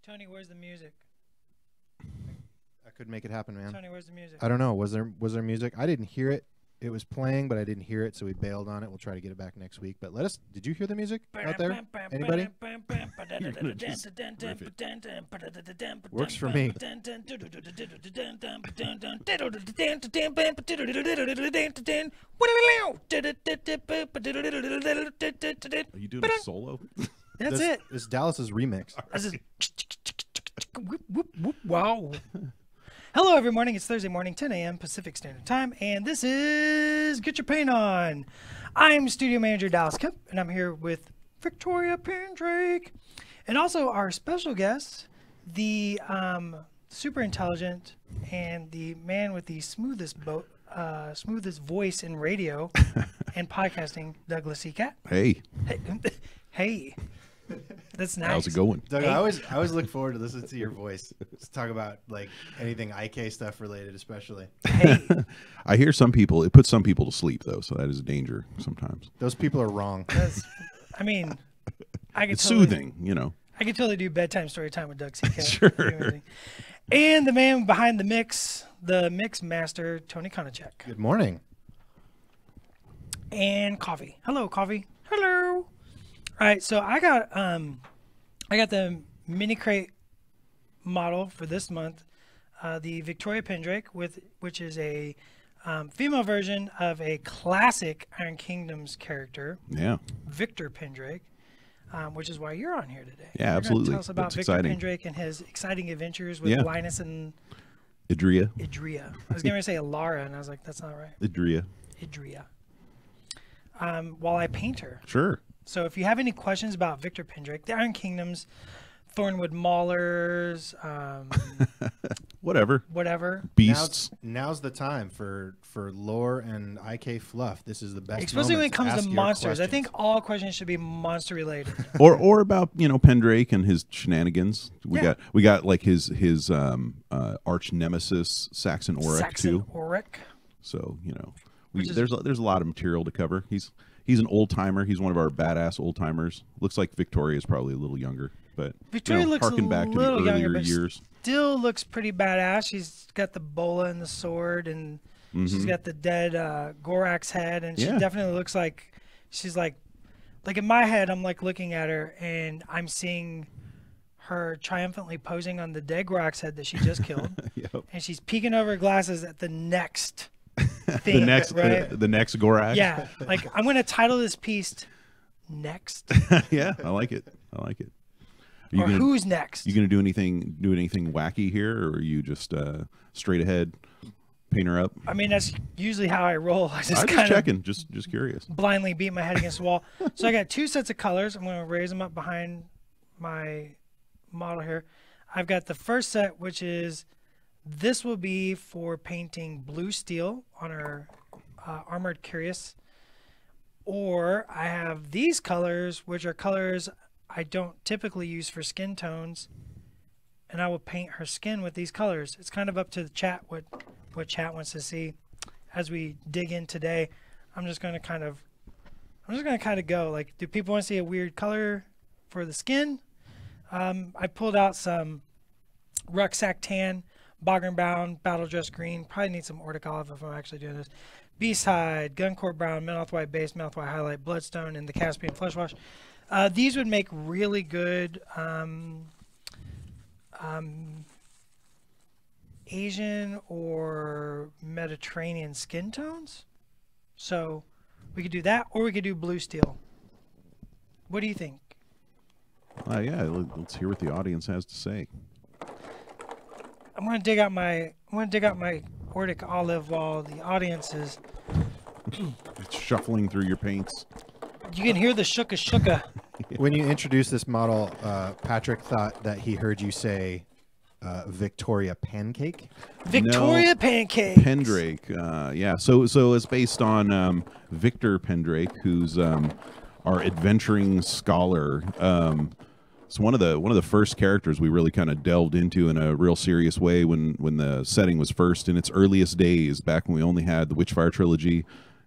Tony, where's the music? I couldn't make it happen, man. Tony, where's the music? I don't know. Was there music? I didn't hear it. It was playing, but I didn't hear it, so we bailed on it. We'll try to get it back next week. But did you hear the music out there? Anybody? Works for me. Are you doing a solo? That's it. It's Dallas's remix. Wow. Hello, every morning. It's Thursday morning, 10 a.m. Pacific Standard Time, and this is Get Your Paint On. I'm Studio Manager Dallas Kemp, and I'm here with Victoria Pendrake, and also our special guest, the super intelligent and the man with the smoothest voice in radio and podcasting, Douglas Seacat. Hey. Hey. That's nice. How's it going? Doug, I always look forward to listening to your voice. Let's talk about like anything IK stuff related, especially. Hey. I hear it puts some people to sleep though, so that is a danger sometimes. Those people are wrong. I mean, It's soothing, you know. I could totally do bedtime story time with Doug Seacat. Sure. And the man behind the mix master, Tony Konachek. Good morning. And Coffee. Hello, Coffee. Hello. All right, so I got the mini crate model for this month, the Victoria Pendrake, which is a female version of a classic Iron Kingdoms character. Yeah. Victor Pendrake, which is why you're on here today. Yeah, absolutely. Tell us about That's Victor exciting. Pendrake and his exciting adventures with Linus and Idria. I was going to say Alara, and I was like, that's not right. Idria. While I paint her. Sure. So if you have any questions about Victor Pendrake, the Iron Kingdoms, Thornwood Maulers, whatever. Beasts. Now's the time for lore and IK fluff. This is the best. Especially when it comes ask to your monsters. I questions. think all questions should be monster related. or about Pendrake and his shenanigans. We got like his arch nemesis Saxon Auric too. Auric. So there's a lot of material to cover. He's an old timer. He's one of our badass old timers. Looks like Victoria is probably a little younger, but Victoria looks harken a back to the little earlier younger, but years. Still looks pretty badass. She's got the bola and the sword, and she's got the dead Gorax head, and she definitely looks like she's like in my head. I'm like looking at her, and I'm seeing her triumphantly posing on the dead Gorax head that she just killed, and she's peeking over her glasses at the next. Thing, the next Gorax. Yeah, like I'm going to title this piece "Next." Yeah, I like it. Who's next? You going to do anything wacky here, or are you just straight ahead, paint her up? I mean, that's usually how I roll. I just checking, just curious. Blindly beat my head against the wall. So I got two sets of colors. I'm going to raise them up behind my model here. I've got the first set, which is. This will be for painting blue steel on our armored cuirass. Or I have these colors, which are colors I don't typically use for skin tones. And I will paint her skin with these colors. It's kind of up to the chat what chat wants to see. As we dig in today, I'm just going to kind of go. Like, do people want to see a weird color for the skin? I pulled out some rucksack tan. Bogern Brown, Battle Dress Green. Probably need some Ordic Olive if I'm actually doing this. Beast Hide, Guncore Brown, Menoth White Base, Menoth White Highlight, Bloodstone, and the Caspian Flesh Wash. These would make really good Asian or Mediterranean skin tones. So we could do that, or we could do blue steel. What do you think? Yeah, let's hear what the audience has to say. I'm gonna dig out my Ordic Olive while the audience is It's shuffling through your paints. You can hear the shooka. When you introduced this model, Patrick thought that he heard you say Victoria Pancake. Victoria Pancake. Pendrake. Yeah. So it's based on Victor Pendrake, who's our adventuring scholar. It's one of the first characters we really kind of delved into in a real serious way when the setting was first in its earliest days, back when we only had the Witchfire trilogy,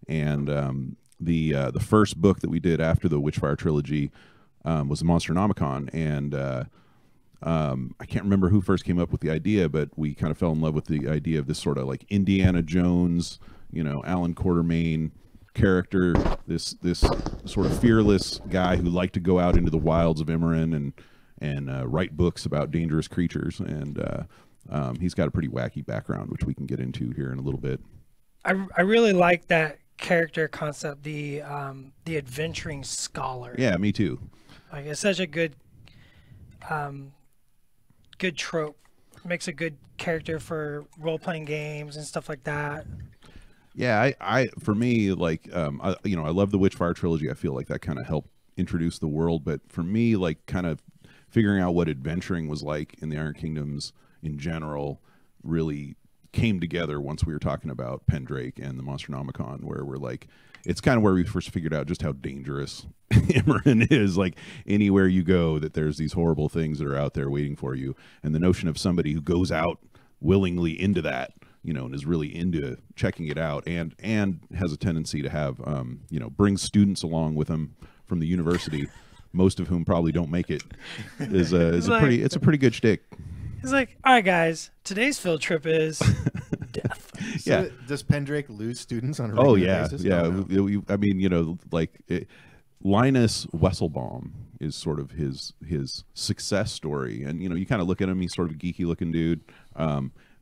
and the first book that we did after the Witchfire trilogy was the Monsternomicon, and I can't remember who first came up with the idea, but we kind of fell in love with the idea of this sort of like Indiana Jones, Alan Quatermain character, this sort of fearless guy who liked to go out into the wilds of Imran and write books about dangerous creatures. And he's got a pretty wacky background, which we can get into here in a little bit. I really like that character concept, the adventuring scholar. Yeah, me too. Like, it's such a good trope. Makes a good character for role-playing games and stuff like that. Yeah, I for me, like, I love the Witchfire trilogy. I feel like that kind of helped introduce the world. But for me, like, kind of figuring out what adventuring was like in the Iron Kingdoms in general really came together once we were talking about Pendrake and the Monsternomicon, where we're like, it's kind of where we first figured out just how dangerous Imran is. Like, anywhere you go, that there's these horrible things that are out there waiting for you. And the notion of somebody who goes out willingly into that, and is really into checking it out, and has a tendency to have, bring students along with them from the university, most of whom probably don't make it, is a pretty good shtick. He's like, all right, guys, today's field trip is death. So Yeah. does Pendrake lose students on a regular basis? Yeah. Oh, no. I mean, Linus Wesselbaum is sort of his success story, and you kind of look at him; he's sort of a geeky looking dude,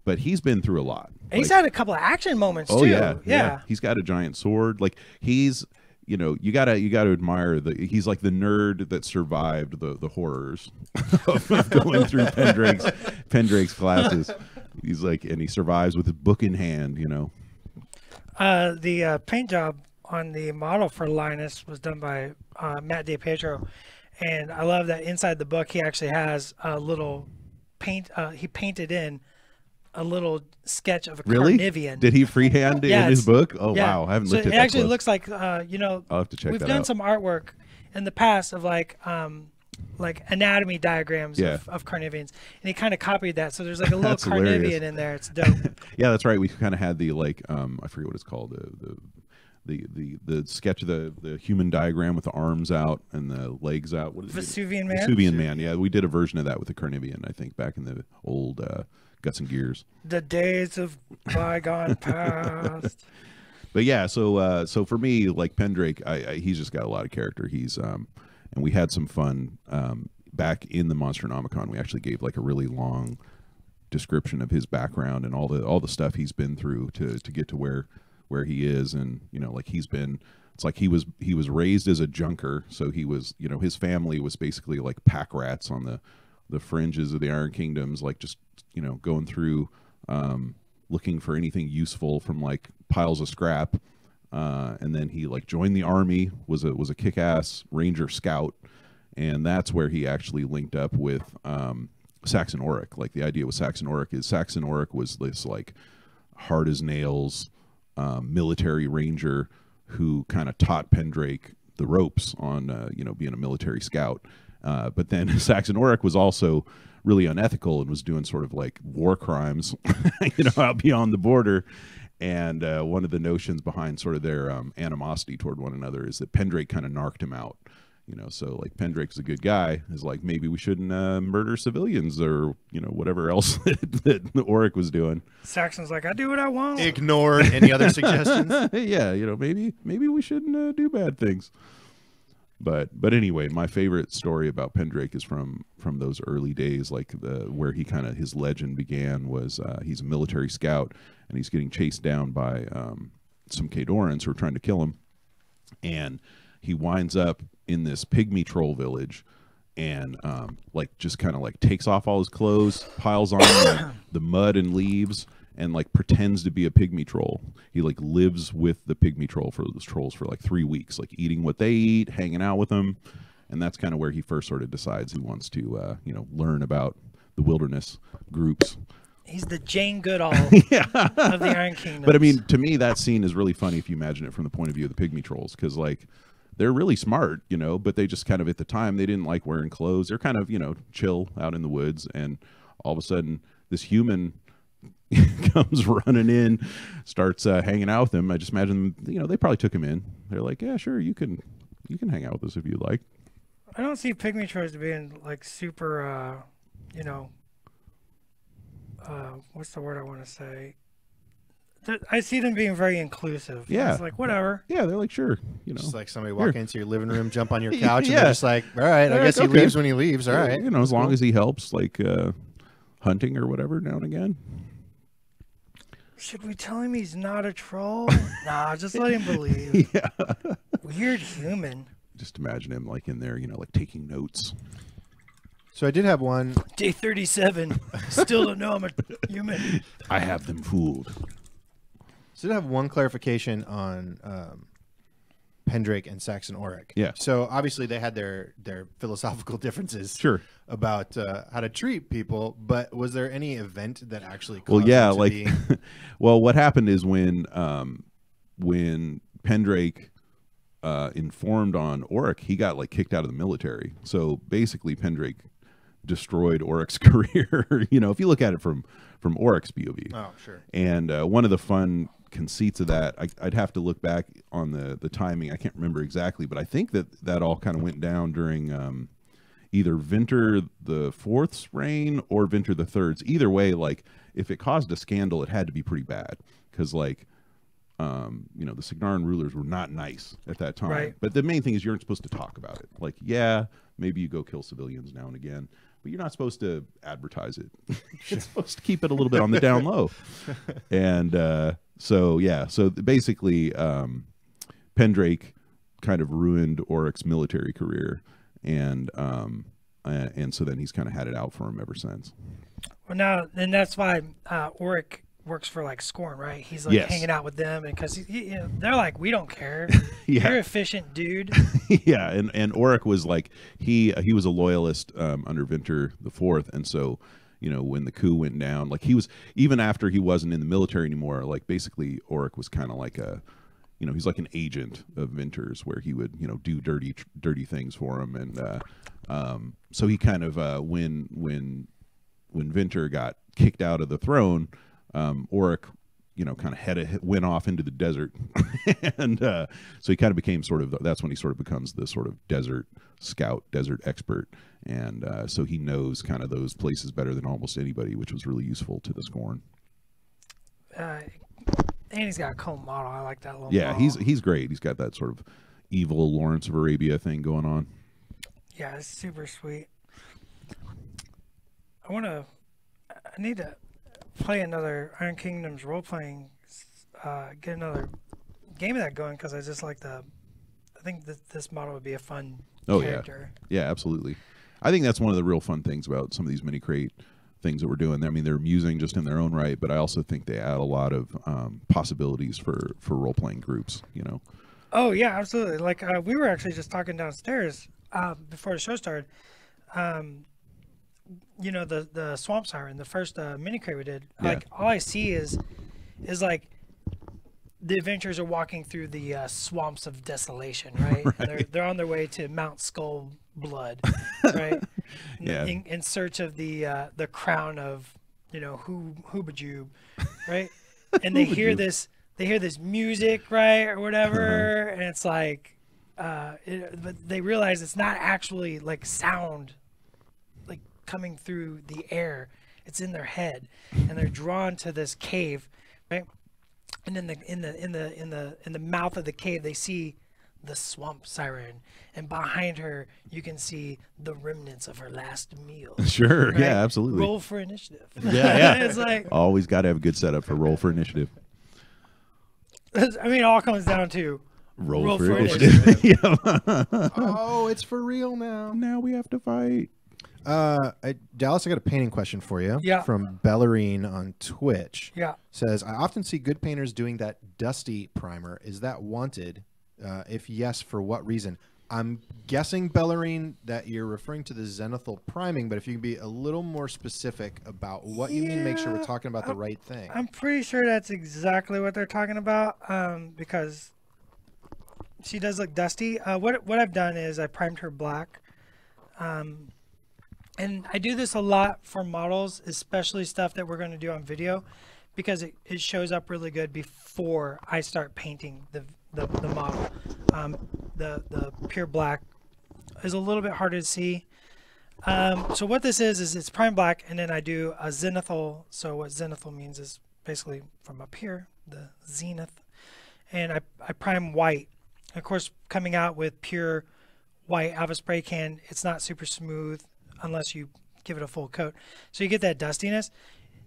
but he's been through a lot. And he's had a couple of action moments too. Yeah. He's got a giant sword. Like, he's you gotta admire he's like the nerd that survived the horrors of going through Pendrake's classes. He's like, and he survives with his book in hand. The paint job on the model for Linus was done by Matt DiPietro, and I love that inside the book he actually has a little paint. He painted in a little sketch of a Carnivian. Did he freehand in his book? Oh, yeah. wow. I haven't so looked at it that actually close. looks like, I'll have to check we've that done out. some artwork in the past of like anatomy diagrams of Carnivians. And he kind of copied that. So there's like a little That's Carnivian hilarious. in there. It's dope. Yeah, that's right. We kind of had the, like, I forget what it's called, the sketch of the human diagram with the arms out and the legs out. What is Vesuvian Man? Vesuvian Man, yeah. We did a version of that with the Carnivian, I think, back in the old Guts and Gears. The days of bygone past. But yeah, so for me, like, Pendrake, he's just got a lot of character. He's and we had some fun back in the Monsternomicon. We actually gave like a really long description of his background and all the stuff he's been through to get to where he is. And like, it's like he was raised as a junker, so he was, his family was basically like pack rats on the fringes of the Iron Kingdoms, like just going through looking for anything useful from like piles of scrap, and then he like joined the army, was a kick-ass ranger scout, and that's where he actually linked up with Saxon Auric. Like, the idea with Saxon Auric was this like hard as nails military ranger who kind of taught Pendrake the ropes on being a military scout. But then Saxon Auric was also really unethical and was doing sort of like war crimes, out beyond the border. And one of the notions behind sort of their animosity toward one another is that Pendrake kind of narked him out. So like, Pendrake's a good guy, is like, maybe we shouldn't murder civilians or whatever else that Auric was doing. Saxon's like, I do what I want. Ignored any other suggestions. Yeah, maybe we shouldn't do bad things. But anyway, my favorite story about Pendrake is from those early days, like where he kind of, his legend began was he's a military scout and he's getting chased down by some Khadorans who are trying to kill him, and he winds up in this pygmy troll village, and like just kind of like takes off all his clothes, piles on the mud and leaves, and like pretends to be a pygmy troll. He like lives with the pygmy trolls for like 3 weeks, like eating what they eat, hanging out with them. And that's kind of where he first sort of decides he wants to, learn about the wilderness groups. He's the Jane Goodall of the Iron Kingdom. But I mean, to me, that scene is really funny if you imagine it from the point of view of the pygmy trolls, because like, they're really smart, but they just kind of, at the time, they didn't like wearing clothes. They're kind of, chill out in the woods, and all of a sudden this human comes running in, starts hanging out with them. I just imagine, they probably took him in. They're like, yeah, sure, you can hang out with us if you like. I don't see pygmy trolls being like super you know, what's the word I want to say? I see them being very inclusive. Yeah. It's like, whatever. Yeah, they're like, sure, you know. Just like somebody walk into your living room, jump on your couch, and they're just like, all right, I They're guess like, he okay. leaves when he leaves. All right. You know, as long as he helps, like hunting or whatever now and again. Should we tell him he's not a troll? Nah, just let him believe. Yeah. Weird human. Just imagine him like in there, you know, like taking notes. So I did have one. Day 37. Still don't know I'm a human. I have them fooled. So I did have one clarification on Pendrake and Saxon Auric. Yeah. So obviously they had their philosophical differences. Sure. About how to treat people, but was there any event that actually caused Well, yeah, them to like, be... well, what happened is when Pendrake informed on Auric, he got like kicked out of the military. So basically, Pendrake destroyed Auric's career. You know, if you look at it from Auric's POV. Oh, sure. And one of the fun conceits of that, I'd have to look back on the timing. I can't remember exactly, but I think that all kind of went down during either Vinter the Fourth's reign or Vinter the Third's. Either way, like if it caused a scandal, it had to be pretty bad because, like, you know, the Signarin rulers were not nice at that time. Right. But the main thing is you aren't supposed to talk about it. Like, yeah, maybe you go kill civilians now and again, but you're not supposed to advertise it. You're supposed to keep it a little bit on the down low. And so yeah, so basically, Pendrake kind of ruined Auric's military career. And so then he's kind of had it out for him ever since. Well, now, and that's why Auric works for like Scorn, right? He's like hanging out with them, and because you know, they're like, we don't care. Yeah. You're efficient, dude. Yeah, and Auric was like he was a loyalist under Vinter the Fourth, and so you know when the coup went down, like he was even after he wasn't in the military anymore. Like basically, Auric was kind of like a you know, he's like an agent of Vinter's where he would, you know, do dirty things for him. And so he kind of, when Vinter got kicked out of the throne, Auric, you know, kind of went off into the desert. And so he kind of became that's when he sort of becomes the sort of desert scout, desert expert. And so he knows kind of those places better than almost anybody, which was really useful to the Scorn. And he's got a cool model. I like that little model. Yeah, he's great. He's got that sort of evil Lawrence of Arabia thing going on. Yeah, it's super sweet. I need to play another Iron Kingdoms role-playing, get another game of that going, because I just like I think that this model would be a fun character. Yeah, absolutely. I think that's one of the real fun things about some of these mini crate things that we're doing. I mean, they're amusing just in their own right, but I also think they add a lot of possibilities for role-playing groups, you know. Oh yeah, absolutely. Like we were actually just talking downstairs before the show started. You know, the Swamp Siren, the first mini crate we did. Yeah. Like all I see is like the adventurers are walking through the swamps of desolation, right? Right. They're on their way to Mount Skull Blood, right? Yeah. In search of the crown of, you know, Hoobajube, right? And they hear this music, right, or whatever, and it's like, but they realize it's not actually like sound, like coming through the air. It's in their head, and they're drawn to this cave, right? And in the mouth of the cave, they see the Swamp Siren, and behind her you can see the remnants of her last meal. Sure, right? yeah, absolutely. Roll for initiative. Yeah. It's like always got to have a good setup for roll for initiative. I mean, it all comes down to Roll for initiative. Yeah. Oh, it's for real now. Now we have to fight. Dallas, I got a painting question for you. Yeah. From Bellarine on Twitch. Yeah. Says, I often see good painters doing that dusty primer. Is that wanted? If yes, for what reason? I'm guessing, Bellarine, that you're referring to the Xenophon priming, but if you can be a little more specific about what you mean, make sure we're talking about the right thing. I'm pretty sure that's exactly what they're talking about, because she does look dusty. What I've done is I primed her black, and I do this a lot for models, especially stuff that we're going to do on video, because it shows up really good before I start painting the model. The pure black is a little bit harder to see, So what this is it's prime black, and then I do a zenithal. So what zenithal means is basically from up here, the zenith. And I prime white. Of course, coming out with pure white out of a spray can, it's not super smooth unless you give it a full coat. So you get that dustiness.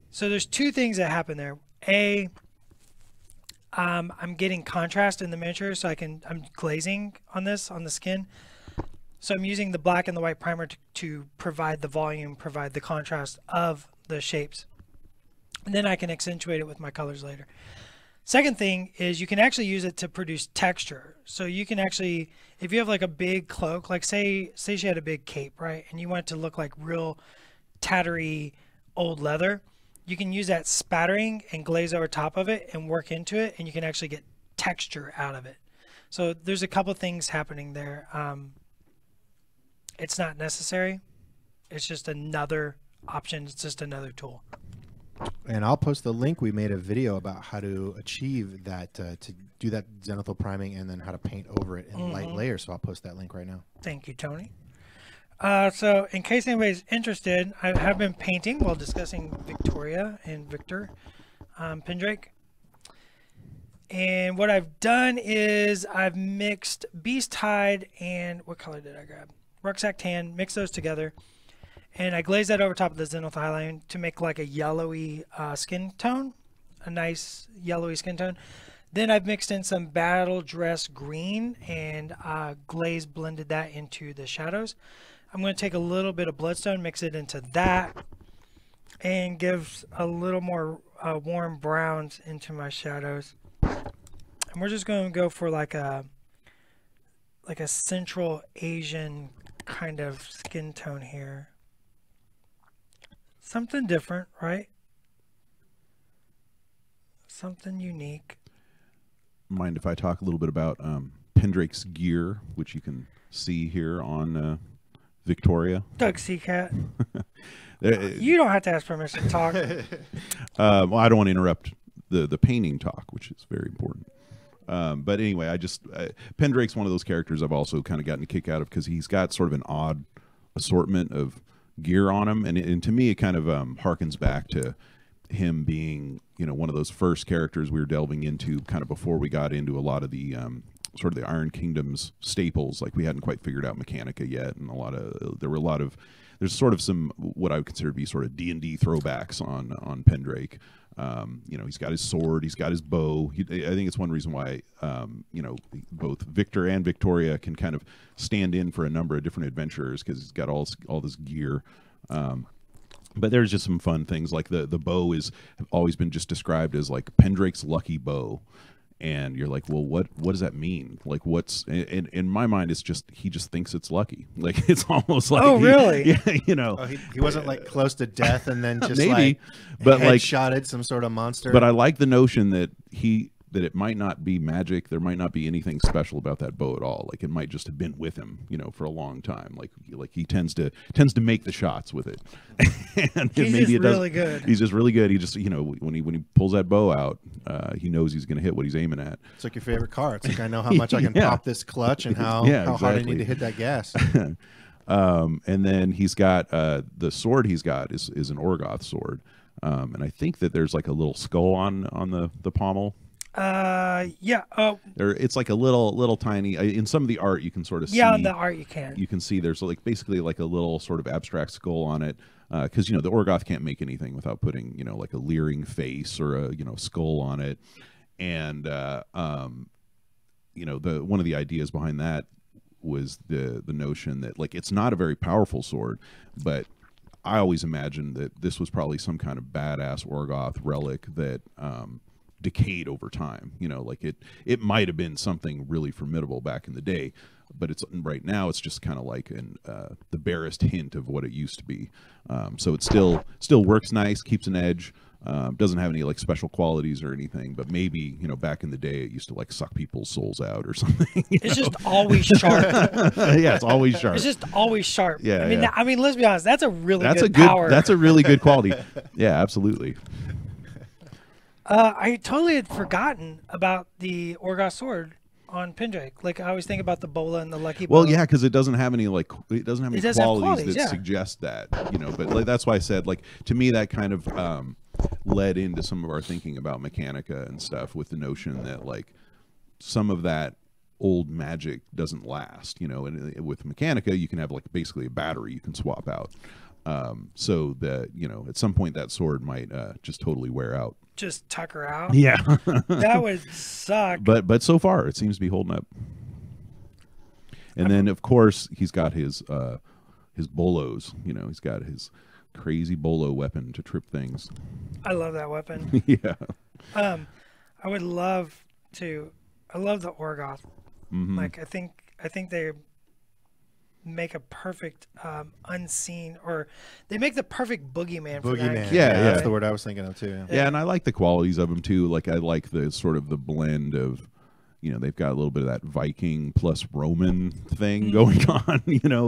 So there's two things that happen there. I'm getting contrast in the miniature, so I'm glazing on this, on the skin. So I'm using the black and the white primer to provide the volume, provide the contrast of the shapes. And then I can accentuate it with my colors later. Second thing is you can actually use it to produce texture. So you can actually, if you have like a big cloak, like say she had a big cape, right? And you want it to look like real tattery old leather, you can use that spattering and glaze over top of it and work into it, and you can actually get texture out of it. So there's a couple things happening there. It's not necessary. It's just another option. It's just another tool. And I'll post the link. We made a video about how to achieve that, to do that zenithal priming, and then how to paint over it in light layers. So I'll post that link right now. Thank you, Tony. So in case anybody's interested, I have been painting while discussing Victoria and Victor Pendrake. And what I've done is I've mixed Beast Hide and, what color did I grab? Rucksack Tan, mix those together. And I glaze that over top of the zenithal highline to make like a yellowy skin tone, a nice yellowy skin tone. Then I've mixed in some Battle Dress Green and glaze blended that into the shadows. I'm going to take a little bit of Bloodstone, mix it into that, and give a little more warm browns into my shadows. And we're just going to go for like a Central Asian kind of skin tone here. Something different, right? Something unique. Mind if I talk a little bit about Pendrake's gear, which you can see here on Victoria? Doug Seacat. You don't have to ask permission to talk. Well, I don't want to interrupt the painting talk, which is very important. But anyway, Pendrake's one of those characters I've also kind of gotten a kick out of because he's got sort of an odd assortment of gear on him, and to me it kind of harkens back to him being, you know, one of those first characters we were delving into kind of before we got into a lot of the sort of the Iron Kingdom's staples. Like we hadn't quite figured out Mechanica yet, and there's sort of some what I would consider to be sort of D&D throwbacks on Pendrake. You know, he's got his sword, he's got his bow. I think it's one reason why, you know, both Victor and Victoria can kind of stand in for a number of different adventurers because he's got all this gear. But there's just some fun things, like the bow have always been just described as like Pendrake's lucky bow. And you're like, well, what does that mean? Like, what's in my mind? It's just he just thinks it's lucky. Like it's almost like, oh, really? Yeah, you know, he wasn't like close to death and then just maybe, like, but like shotted some sort of monster. But I like the notion that it might not be magic. There might not be anything special about that bow at all. Like it might just have been with him, you know, for a long time. Like he tends to make the shots with it. And he's maybe just really good. He's just really good. He just, you know, when he pulls that bow out, he knows he's going to hit what he's aiming at. It's like your favorite car. It's like I know how much I can pop this clutch and how hard I need to hit that gas. And then he's got the sword he's got is an Orgoth sword, and I think that there's like a little skull on the pommel. Yeah. Oh, it's like a little tiny. In some of the art, you can sort of see. Yeah, in the art you can. You can see there's like basically like a little sort of abstract skull on it, because you know the Orgoth can't make anything without putting, you know, like a leering face or a, you know, skull on it, and you know, one of the ideas behind that was the notion that like it's not a very powerful sword, but I always imagined that this was probably some kind of badass Orgoth relic that decayed over time. You know, like it might have been something really formidable back in the day, but it's right now it's just kind of like the barest hint of what it used to be. So it still works nice, keeps an edge, doesn't have any like special qualities or anything, but maybe, you know, back in the day it used to like suck people's souls out or something. It's just always sharp. Yeah, it's always sharp. It's just always sharp. Yeah, I mean, yeah. I mean, let's be honest. That's a really good power. That's a really good quality. Yeah, absolutely. I totally had forgotten about the Orgoth sword. on Pendrake. Like I always think about the Bola and the Lucky Well, Bola. yeah, because it doesn't have any qualities qualities, that yeah. suggest that, But like, that's why I said, like, to me that kind of led into some of our thinking about Mechanica and stuff, with the notion that like some of that old magic doesn't last, And with Mechanica, you can have like basically a battery you can swap out, so that at some point that sword might just totally wear out. Just tuck her out. Yeah, That would suck. but so far it seems to be holding up. And then of course he's got his bolos. He's got his crazy bolo weapon to trip things. I love that weapon. Yeah. I would love to. I love the Orgoth. Mm-hmm. Like I think they make a perfect unseen, or they make the perfect boogeyman. For that Boogeyman. Yeah, That's yeah. the word I was thinking of too. Yeah, and I like the qualities of them too. Like I like the sort of the blend of, they've got a little bit of that Viking plus Roman thing going on,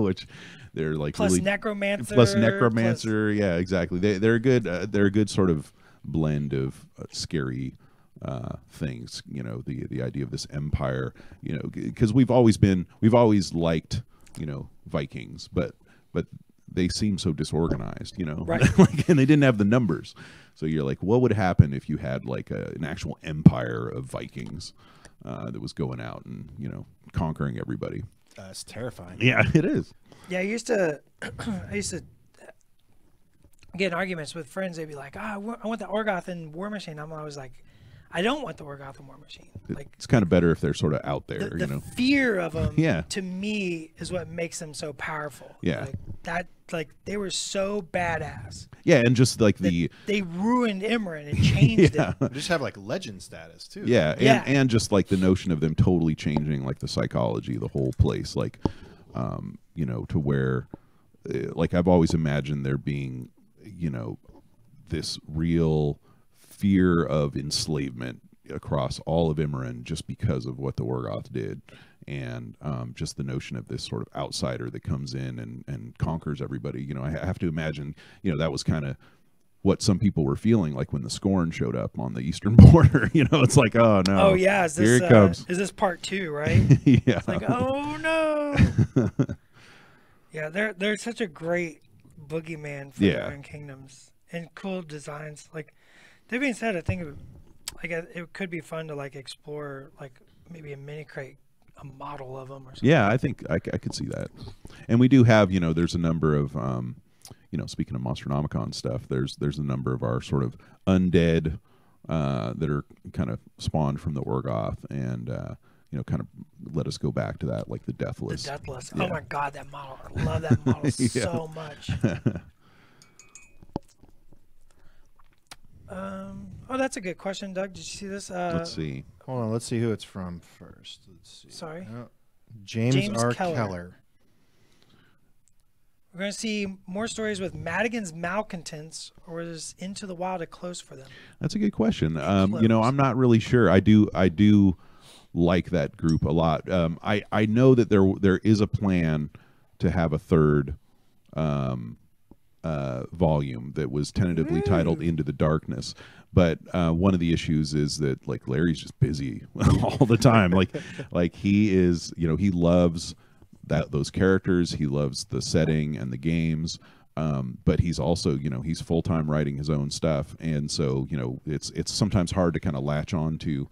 which they're like plus really necromancer. plus necromancer. Yeah, exactly. They're a good they're a good sort of blend of scary things. The idea of this empire. Because we've always liked Vikings, but they seem so disorganized, Right. and they didn't have the numbers. So you're like, what would happen if you had like an actual empire of Vikings that was going out and conquering everybody? It's terrifying. Yeah, it is. Yeah, I used to get in arguments with friends. They'd be like, I want the Orgoth and War Machine. I'm always like, I don't want the Orgoth and War Machine. Like, It's kind of better if they're sort of out there, the fear of them, Yeah. to me, is what makes them so powerful. Yeah. Like, that, like, they were so badass. Yeah, and just like That they ruined Imran and changed yeah. it. They just have like legend status too. Yeah, Yeah. and just like the notion of them totally changing like the psychology of the whole place, like to where like I've always imagined there being this real fear of enslavement across all of Imran just because of what the Orgoth did, and just the notion of this sort of outsider that comes in and conquers everybody. I have to imagine that was kind of what some people were feeling like when the Scorn showed up on the eastern border. It's like, oh no, Oh yeah, is this, here it comes. Is this part 2, right? Yeah, It's like, oh no. Yeah, they're such a great boogeyman for their own kingdoms, and cool designs. Like, that being said, I think it could be fun to like explore, like maybe a mini crate, a model of them or something. Yeah, I think I could see that. And we do have, there's a number of, speaking of Monsternomicon stuff, there's a number of our sort of undead that are kind of spawned from the Orgoth, and kind of let us go back to that, like the Deathless. The Deathless. Yeah. Oh my God, that model! I love that model Yeah. so much. Oh, that's a good question, Doug. Did you see this? Let's see. Hold on, let's see who it's from first. Let's see. Sorry. James R. Keller. Keller. We're going to see more stories with Madigan's malcontents, or is Into the Wild a close for them? That's a good question. Close. I'm not really sure. I do like that group a lot. I know that there is a plan to have a third volume that was tentatively titled Into the Darkness, but one of the issues is that like Larry's just busy all the time. like he is, he loves those characters, he loves the setting and the games, but he's also, he's full-time writing his own stuff, and so it's sometimes hard to kind of latch on to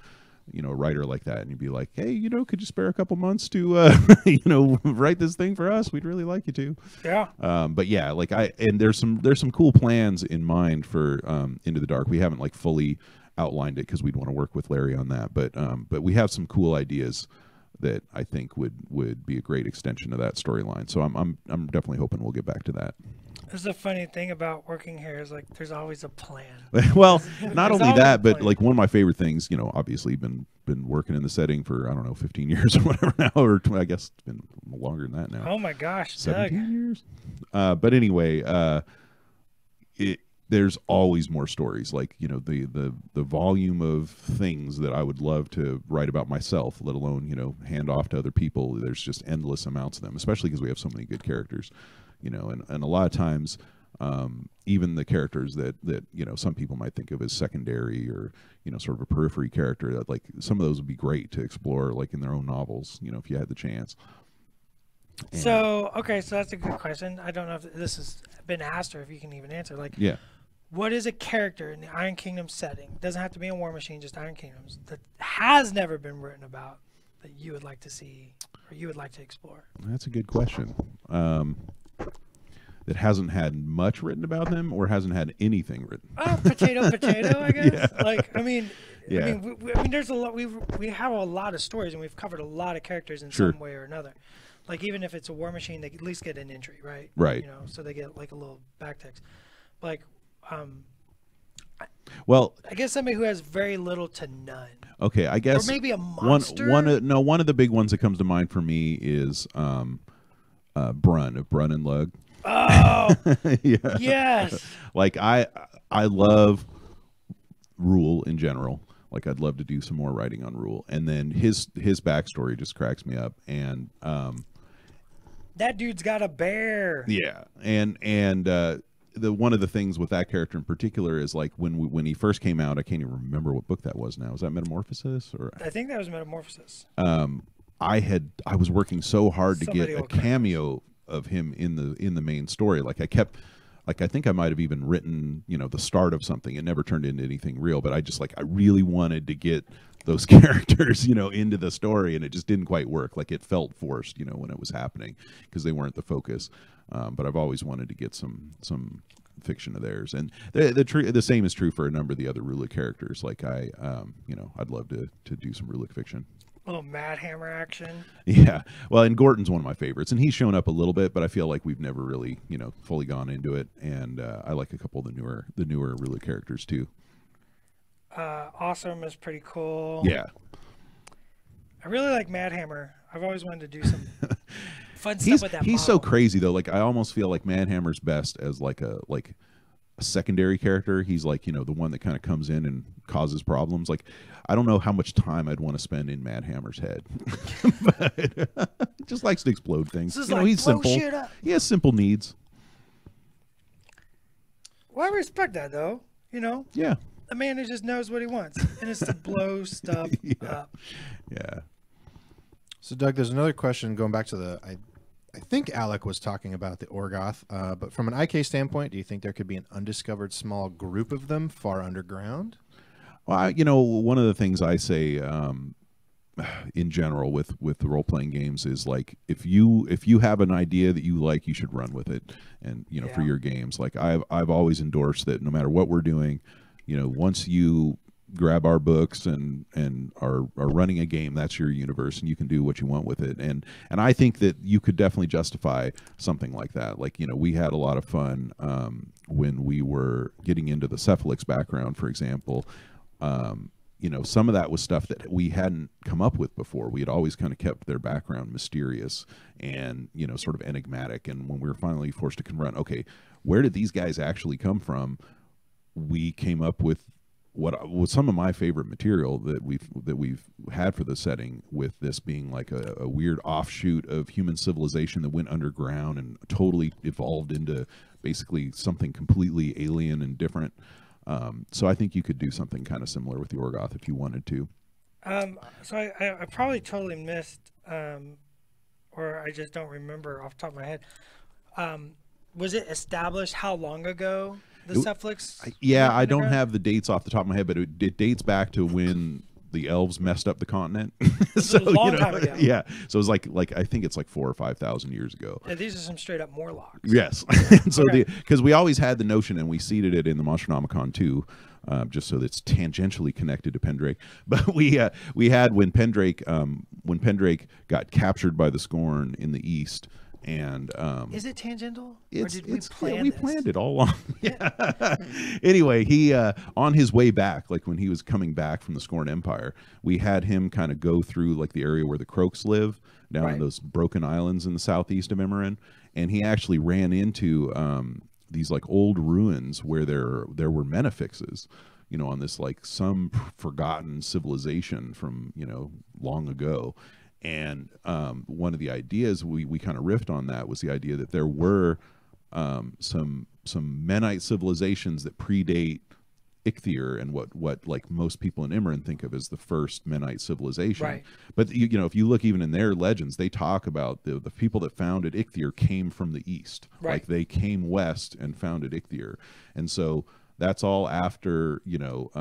a writer like that, and you'd be like, hey, could you spare a couple months to write this thing for us? We'd really like you to. Yeah. But yeah, like there's some cool plans in mind for Into the Dark. We haven't like fully outlined it because we'd want to work with Larry on that, but we have some cool ideas that I think would be a great extension of that storyline. So I'm definitely hoping we'll get back to that. This is the funny thing about working here is like there's always a plan. Well, not There's only always a that, but plan. like one of my favorite things, obviously been working in the setting for, I don't know, 15 years or whatever now, or I guess it's been longer than that now. Oh my gosh, Doug. 17 years. But anyway, there's always more stories. Like, the volume of things that I would love to write about myself, let alone, hand off to other people. There's just endless amounts of them, especially because we have so many good characters, and a lot of times, even the characters that some people might think of as secondary or sort of a periphery character, that like some of those would be great to explore like in their own novels, if you had the chance. And so that's a good question. I don't know if this has been asked or if you can even answer. Like, yeah. What is a character in the Iron Kingdom setting? It doesn't have to be a War Machine, just Iron Kingdoms, that has never been written about that you would like to see or you would like to explore? That's a good question. That hasn't had much written about them or hasn't had anything written. Potato, I guess. Yeah. Like, I mean, Yeah. there's a lot. We have a lot of stories, and we've covered a lot of characters in Sure. some way or another. Like, even if it's a War Machine, they at least get an entry, right? Right. So they get like a little backtext. Like, Well, I guess somebody who has very little to none. okay, I guess Or maybe a monster. One of the big ones that comes to mind for me is Brun of Brun and Lug. Oh, yeah. yes. Like I love Rule in general. Like I'd love to do some more writing on Rule, and then his backstory just cracks me up. And That dude's got a bear. yeah, and the one of the things with that character in particular is like when he first came out, I can't even remember what book that was now. Was that Metamorphosis or? I think that was Metamorphosis. I was working so hard to Somebody get a will correct cameo of him in the main story. Like I think I might have even written, the start of something. It never turned into anything real, but I really wanted to get those characters, into the story, and it just didn't quite work. Like it felt forced, when it was happening because they weren't the focus. But I've always wanted to get some fiction of theirs, and the same is true for a number of the other Rulic characters. Like I'd love to do some Rulic fiction. A little Mad Hammer action. Yeah, well, and Gorton's one of my favorites, and he's shown up a little bit, but I feel like we've never really, fully gone into it. And I like a couple of the newer Rulic characters too. Awesome is pretty cool. Yeah, I really like Mad Hammer. I've always wanted to do some fun stuff with that. He's so model. crazy though. Like I almost feel like Mad Hammer's best as like a secondary character. He's like the one that kind of comes in and causes problems. Like I don't know how much time I'd want to spend in Mad Hammer's head, but he just likes to explode things. This is He's blow simple. shit up. He has simple needs. Well, I respect that though. Yeah. The man who just knows what he wants, and it's to blow stuff up. Yeah. So, Doug, there's another question going back to I think Alec was talking about the Orgoth, but from an IK standpoint, do you think there could be an undiscovered small group of them far underground? Well, one of the things I say in general with the role playing games is like if you have an idea that you like, you should run with it, and for your games. Like I've always endorsed that no matter what we're doing, once you grab our books and are running a game, that's your universe, and you can do what you want with it. And I think that you could definitely justify something like that. Like we had a lot of fun when we were getting into the Cephalix background, for example. Some of that was stuff that we hadn't come up with before. We had always kind of kept their background mysterious and sort of enigmatic. And when we were finally forced to confront, okay, where did these guys actually come from? We came up with what was some of my favorite material that we've had for the setting, with this being like a weird offshoot of human civilization that went underground and totally evolved into basically something completely alien and different. So I think you could do something kind of similar with the Orgoth if you wanted to. So I probably totally missed, or I just don't remember off the top of my head. Was it established how long ago the Cephalix? Yeah, I don't have the dates off the top of my head, but it dates back to when the elves messed up the continent. So, a long time ago. Yeah, so it was like I think it's like 4,000 or 5,000 years ago. Yeah, these are some straight up Morlocks. Yes, so Okay. because we always had the notion, and we seeded it in the Monstronomicon too, just so that it's tangentially connected to Pendrake. But we had when Pendrake got captured by the Scorn in the east. And is it tangential? Or did we plan we this? planned it all along. Yeah. Anyway, he on his way back, like when he was coming back from the Scorn Empire, we had him kind of go through like the area where the Croaks live, down in those broken islands in the southeast of Emerin, and he actually ran into these like old ruins where there were menafixes, on this like some forgotten civilization from long ago. And one of the ideas we kind of riffed on that was the idea that there were some Menite civilizations that predate Ichthyr and what like most people in Imran think of as the first Menite civilization. Right. But you know, if you look even in their legends, they talk about the people that founded Ichthyr came from the east. Right. Like they came west and founded Ichthyr. And so that's all after, you know,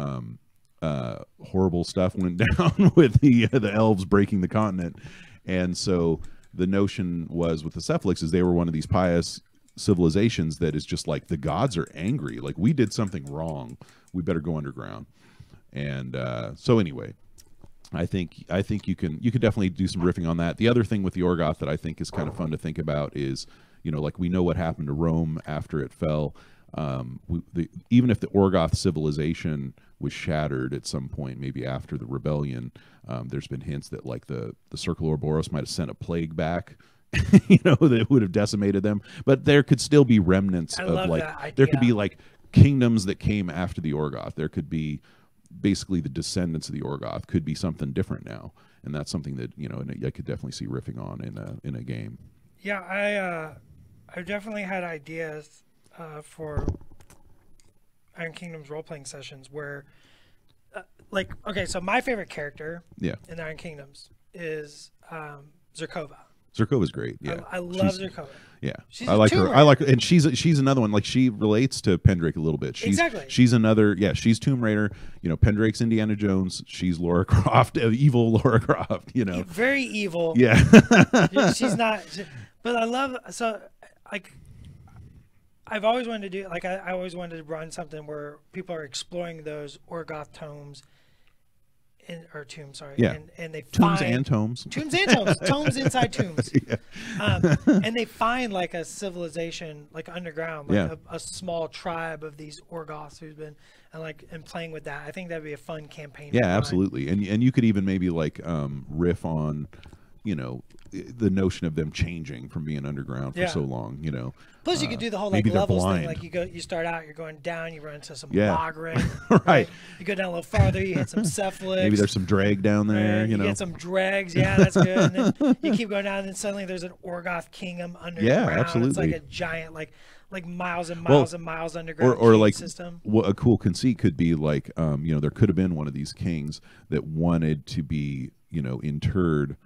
horrible stuff went down with the elves breaking the continent. And so the notion was with the Cephalix is they were one of these pious civilizations that is just like the gods are angry, like we did something wrong, we better go underground. And so anyway, I think you can definitely do some riffing on that. The other thing with the Orgoth that I think is kind of fun to think about is, you know, like we know what happened to Rome after it fell. Even if the Orgoth civilization was shattered at some point, maybe after the rebellion, there's been hints that like the Circle Ouroboros might have sent a plague back, you know, that would have decimated them. But there could still be remnants of like there could be like kingdoms that came after the Orgoth. There could be basically the descendants of the Orgoth could be something different now, and that's something that, you know, I could definitely see riffing on in a game. Yeah, I definitely had ideas for Iron Kingdom's role-playing sessions where, like, okay, so my favorite character in Iron Kingdoms is Zerkova. Zerkova's great. Yeah, I love Zerkova. Yeah, she's I like her. I like her, and she's another one. Like she relates to Pendrake a little bit. She's another. Yeah, she's Tomb Raider. You know, Pendrake's Indiana Jones. She's Lara Croft, evil Lara Croft. You know, very evil. Yeah, she's not. But I love like. I've always wanted to do like I always wanted to run something where people are exploring those Orgoth tombs. Tombs, sorry. Yeah. And they tombs find and tomes. Tombs and tomes. Tombs inside tombs. Yeah. And they find like a civilization like underground, like a small tribe of these Orgoths who's been and playing with that. I think that'd be a fun campaign. Yeah, absolutely. And you could even maybe like riff on, you know, the notion of them changing from being underground for so long, you know. Plus, you could do the whole like levels thing. Like you start out, you're going down, you run into some logrin, right? You go down a little farther, you hit some cephalix. Maybe there's some drag down there. You know, get some drags. Yeah, that's good. And then you keep going down, and then suddenly there's an Orgoth kingdom underground. Yeah, absolutely. It's like a giant, like miles and miles and miles underground or like system. A cool conceit could be like, you know, there could have been one of these kings that wanted to be, you know, interred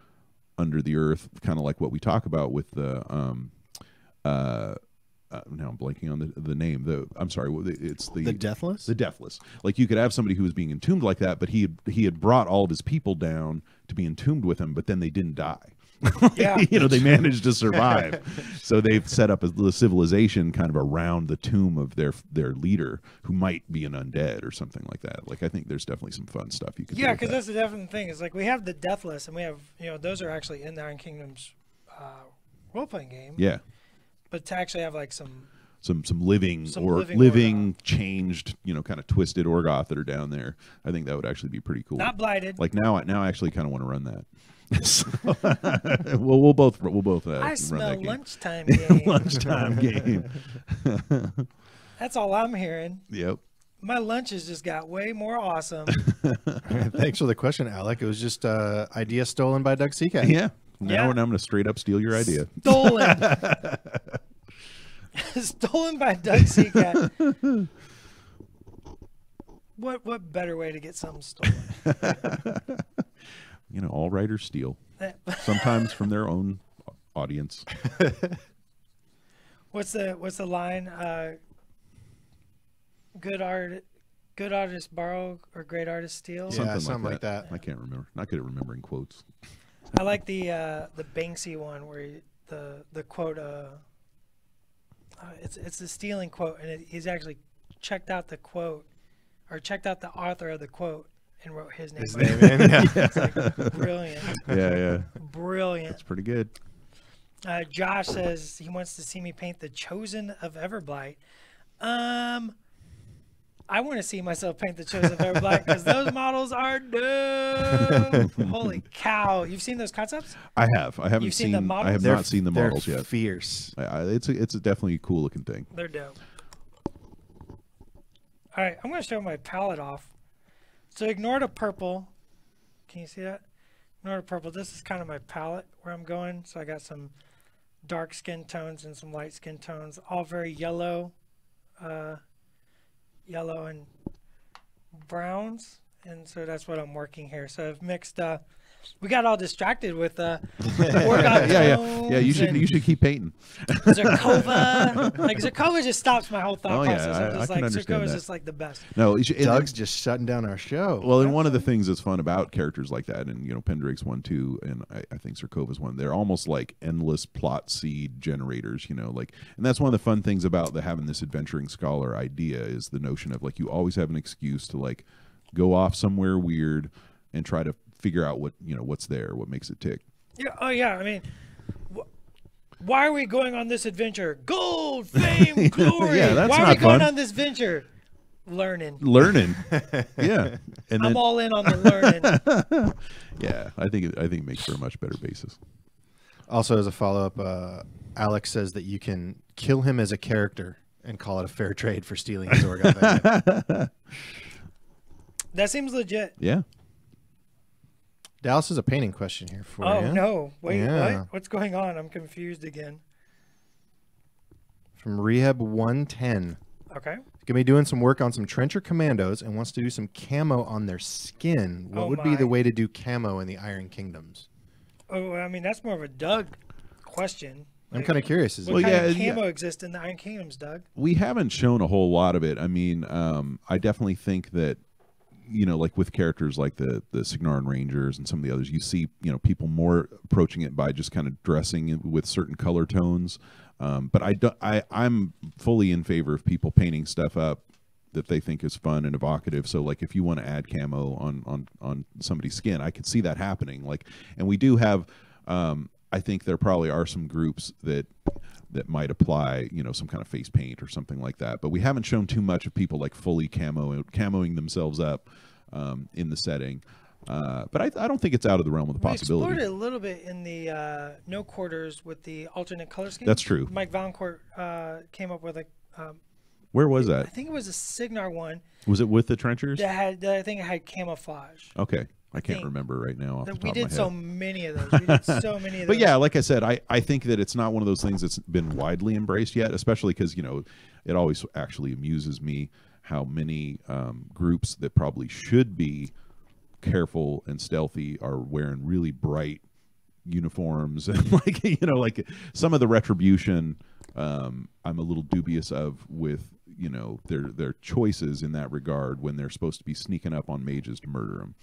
under the earth, kind of like what we talk about with the now I'm blanking on the name. I'm sorry, it's the Deathless. The Deathless. Like you could have somebody who was being entombed like that, but he had brought all of his people down to be entombed with him, but then they didn't die. Yeah, you know, they managed to survive. So they've set up a civilization kind of around the tomb of their leader, who might be an undead or something like that. Like I think there's definitely some fun stuff you could do. Yeah, because that's the definite thing. Is like we have the Deathless, and we have, you know, those are actually in the Iron Kingdom's role playing game. Yeah. But to actually have like some living Orgoth. Changed, you know, kind of twisted Orgoth that are down there, I think that would actually be pretty cool. Not blighted. Like now I actually kind of want to run that. So, we'll both I smell run that lunchtime game. Lunchtime game. That's all I'm hearing. Yep. My lunches just got way more awesome. Thanks for the question, Alec. It was just idea stolen by Doug Seacat. Yeah. Now I'm going to straight up steal your idea. Stolen. Stolen by Doug Seacat. What better way to get something stolen? You know, all writers steal. Sometimes from their own audience. What's the line? Good artists borrow or great artists steal. Something like that. I can't remember. Not good at remembering quotes. I like the Banksy one where the quote. It's the stealing quote, and he's actually checked out the quote, or checked out the author of the quote, and wrote his name. It's like, brilliant. Yeah. Brilliant. That's pretty good. Josh says he wants to see me paint the Chosen of Everblight. I want to see myself paint the Chosen of Everblight because those models are dope. Holy cow! You've seen those concepts? I have. I haven't You've seen the models? I have not seen the models They're yet. Fierce. It's a definitely cool looking thing. They're dope. All right, I'm going to show my palette off. So ignore the purple. Can you see that? Ignore the purple. This is kind of my palette where I'm going. So I got some dark skin tones and some light skin tones, all very yellow, yellow and browns, and so that's what I'm working here. So I've mixed. We got all distracted with Orgoth yeah. You should keep painting. Zerkova. Like Zerkova just stops my whole thought process. I'm I just can like understand Zerkova's that. just like the best. No, Doug's just shutting down our show. Well, and one of the things that's fun about characters like that, and Pendrake's one too, and I think Zerkova's one. They're almost like endless plot seed generators, like, and that's one of the fun things about having this adventuring scholar idea is the notion of like you always have an excuse to like go off somewhere weird and try to figure out what's there, what makes it tick. Yeah. Oh yeah. I mean, why are we going on this adventure? Gold, fame, glory. Yeah, that's why are not we going fun. on this venture? Learning. Yeah. And I'm all in on the learning. Yeah, I think it makes for a much better basis. Also, as a follow-up, Alex says that you can kill him as a character and call it a fair trade for stealing his Orgoth. That seems legit. Yeah. Dallas has a painting question here for you. Oh no! Wait, Yeah. what? What's going on? I'm confused again. From Rehab 110. Okay. He's going to be doing some work on some trencher commandos and wants to do some camo on their skin. What would be the way to do camo in the Iron Kingdoms? Oh, I mean that's more of a Doug question. I'm kind of curious. What kind of camo exists in the Iron Kingdoms, Doug? We haven't shown a whole lot of it. I mean, I definitely think that like with characters like the Signarin Rangers and some of the others, you see, people more approaching it by just kind of dressing with certain color tones. But I'm fully in favor of people painting stuff up that they think is fun and evocative. So like if you want to add camo on somebody's skin, I could see that happening. Like, and we do have, I think there probably are some groups that might apply, some kind of face paint or something like that. But we haven't shown too much of people like fully camoing themselves up in the setting. But I don't think it's out of the realm of the possibility. We explored it a little bit in the No Quarters with the alternate color scheme. That's true. Mike Valancourt came up with a. Where was that? I think it was a Signar one. Was it with the trenchers? That I think it had camouflage. Okay. I can't remember right now off the top of my head. We did so many of those. We did so many of those. But yeah, like I said, I think that it's not one of those things that's been widely embraced yet, especially because, it always actually amuses me how many groups that probably should be careful and stealthy are wearing really bright uniforms. And like some of the retribution I'm a little dubious of with, their choices in that regard when they're supposed to be sneaking up on mages to murder them.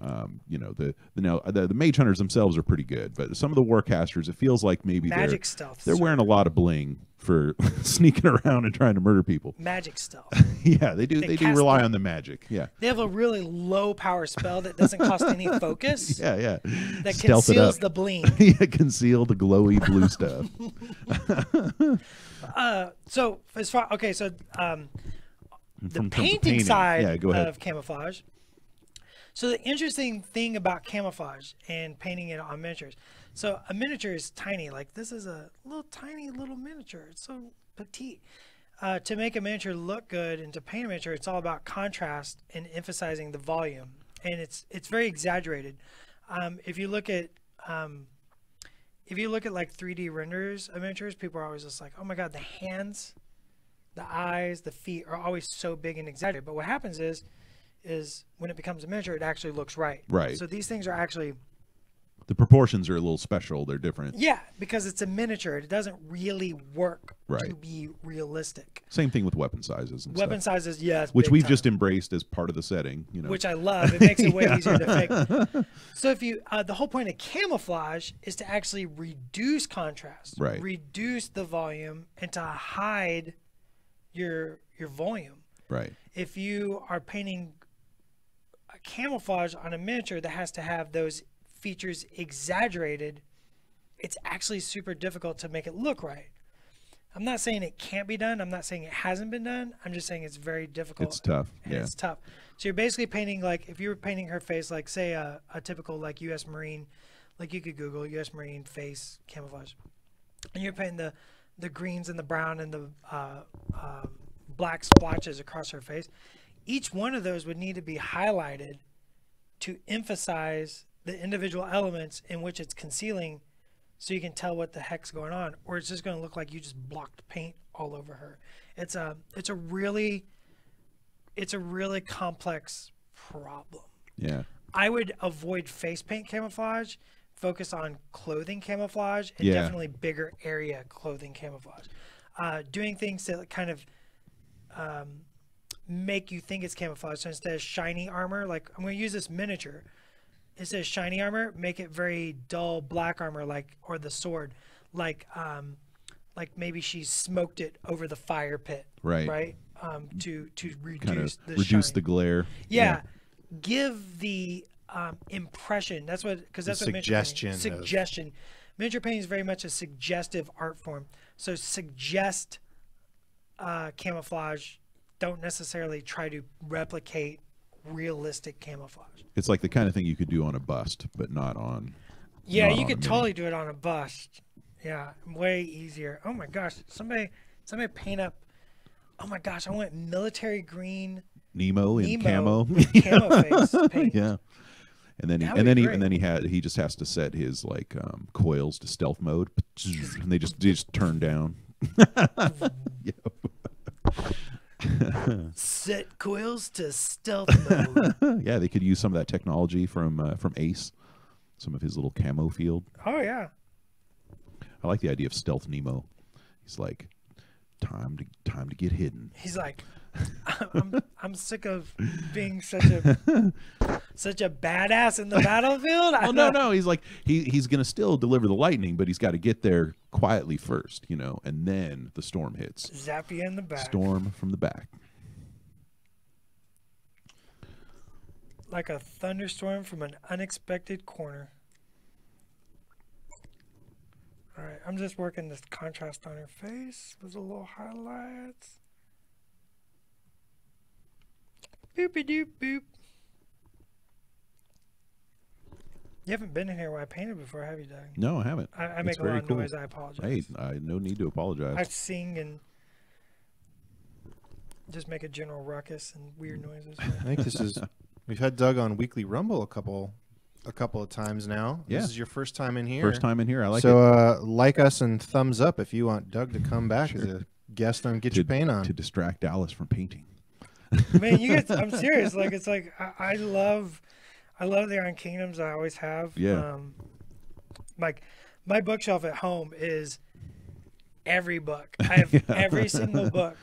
The mage hunters themselves are pretty good, but some of the warcasters, it feels like maybe magic stealth. They're wearing a lot of bling for sneaking around and trying to murder people. Magic stealth. Yeah, they do. They do rely on the magic. Yeah, they have a really low power spell that doesn't cost any focus. Yeah. That Stealth conceals the bling. Yeah, conceal the glowy blue stuff. So as far the painting side of camouflage. So the interesting thing about camouflage and painting it on miniatures. So a miniature is tiny. Like this is a tiny little miniature. It's so petite. To make a miniature look good and to paint a miniature, it's all about contrast and emphasizing the volume. And it's very exaggerated. If you look at like 3D renders of miniatures, people are always just like, oh my God, the hands, the eyes, the feet are always so big and exaggerated. But what happens is when it becomes a miniature, it actually looks right. Right. So these things are actually... The proportions are a little special. They're different. Yeah, because it's a miniature. It doesn't really work to Right. be realistic. Same thing with weapon sizes and Weapon stuff. sizes, yes. Which big we've time. just embraced as part of the setting. Which I love. It makes it way Yeah. easier to fake. So if you... the whole point of camouflage is to actually reduce contrast. Right. Reduce the volume and to hide your volume. Right. If you are painting a camouflage on a miniature that has to have those features exaggerated, it's actually super difficult to make it look right. I'm not saying it can't be done. I'm not saying it hasn't been done. I'm just saying it's very difficult. It's tough. And it's tough. So you're basically painting, like if you were painting her face, like say a typical like U.S. Marine, like you could Google U.S. Marine face camouflage, and you're painting the greens and the brown and the black splotches across her face. Each one of those would need to be highlighted to emphasize the individual elements in which it's concealing, so you can tell what the heck's going on, or it's just going to look like you just blocked paint all over her. It's a really complex problem. Yeah. I would avoid face paint camouflage, focus on clothing camouflage, and Yeah. definitely bigger area clothing camouflage. Doing things that kind of make you think it's camouflage. So instead of shiny armor, like I'm going to use this miniature. Instead of shiny armor, make it very dull black armor, like, or the sword, like maybe she smoked it over the fire pit, Right. To reduce Kind of the reduce shine. the glare. Yeah. Give the impression. That's what, because that's what suggestion. Miniature painting is very much a suggestive art form. So suggest camouflage. Don't necessarily try to replicate realistic camouflage. It's like the kind of thing you could do on a bust, but not on. Yeah, not you on could a mini. totally do it on a bust. Yeah, way easier. Oh my gosh, somebody paint up. Oh my gosh, I want military green Nemo in camo. with camo face paint. Yeah. And then That would be great. he just has to set his like coils to stealth mode, and they just turn down. Set coils to stealth mode. Yeah, they could use some of that technology from Ace, some of his little camo field. Oh yeah. I like the idea of stealth Nemo. He's like, time to get hidden. He's like, I'm sick of being such a badass in the battlefield. Oh no, he's like he's gonna still deliver the lightning, but he's got to get there quietly first, and then the storm hits. Zap you in the back. Storm from the back. Like a thunderstorm from an unexpected corner. All right, I'm just working this contrast on her face with a little highlights. Boopy doop boop. You haven't been in here where I painted before, have you, Doug? No, I haven't. I It's make a very lot of cool. noise. I apologize. Hey, no need to apologize. I sing and just make a general ruckus and weird noises. I think this is. We've had Doug on Weekly Rumble a couple of times now. Yeah. This is your first time in here. First time in here. I like it. So like us and thumbs up if you want Doug to come back as a guest on Get Your Paint On. To distract Dallas from painting. Man, you guys, I'm serious. Like, it's like I love the Iron Kingdoms. I always have. Yeah. Like my bookshelf at home is every book. I have every single book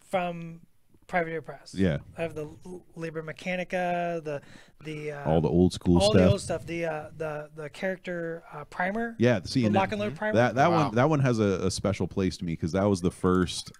from Privateer Press. Yeah. I have the Liber Mechanica, the all the old school all stuff. the old stuff. The character primer. Yeah, see, the and lock and load primer. that one has a special place to me because that was the first.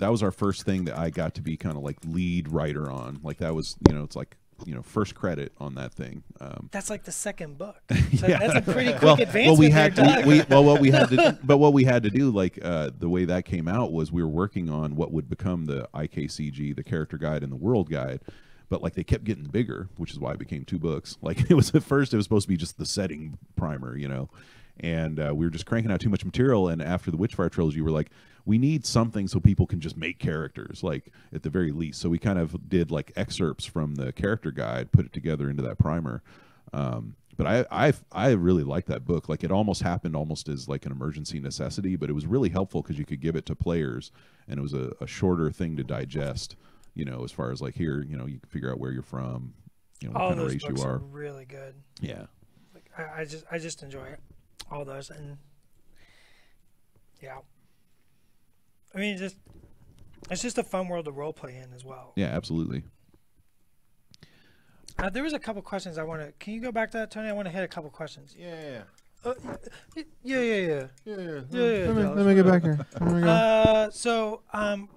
That was our first thing that I got to be kind of like lead writer on. Like that was, it's like first credit on that thing. That's like the second book. So Yeah. that's a pretty quick Well, advancement. we had there, Doug. what we had to do, like the way that came out was we were working on what would become the IKCG, the character guide and the world guide. But like they kept getting bigger, which is why it became 2 books. Like it was at first, it was supposed to be just the setting primer, and we were just cranking out too much material. And after the Witchfire trilogy, we were like, we need something so people can just make characters, like at the very least. So we kind of did like excerpts from the character guide, put it together into that primer. But I really like that book. Like it almost happened almost as like an emergency necessity, but it was really helpful because you could give it to players, and it was a shorter thing to digest. As far as like here, you can figure out where you're from, what All kind of those race books you are are. really good. Yeah. Like I just enjoy it. All those, and yeah. I mean, it's just a fun world to role play in as well. Yeah, absolutely. There was a couple questions I want to. Can you go back to that, Tony? I want to hit a couple questions. Yeah. Yeah. Let me get back here. So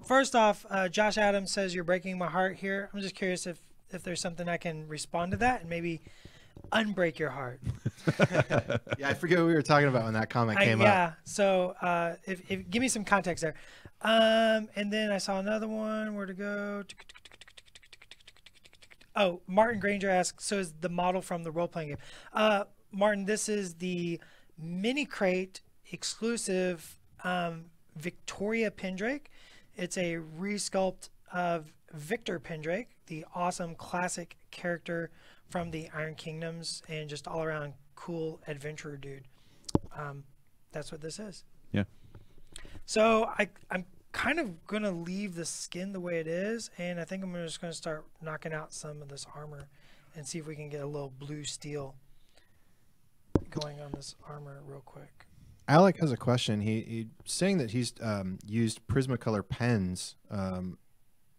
first off, Josh Adams says you're breaking my heart here. I'm just curious if there's something I can respond to that and maybe unbreak your heart. Yeah, I forget what we were talking about when that comment came up. Yeah. So if give me some context there. And then I saw another one. Where to go? Oh, Martin Granger asks, so is the model from the role-playing game? Martin, this is the mini crate exclusive Victoria Pendrake. It's a resculpt of Victor Pendrake, the awesome classic character from the Iron Kingdoms and just all around cool adventurer dude. That's what this is. Yeah. So I'm kind of going to leave the skin the way it is, and I think I'm just going to start knocking out some of this armor and see if we can get a little blue steel going on this armor real quick. Alec has a question. He's saying that he's used Prismacolor pens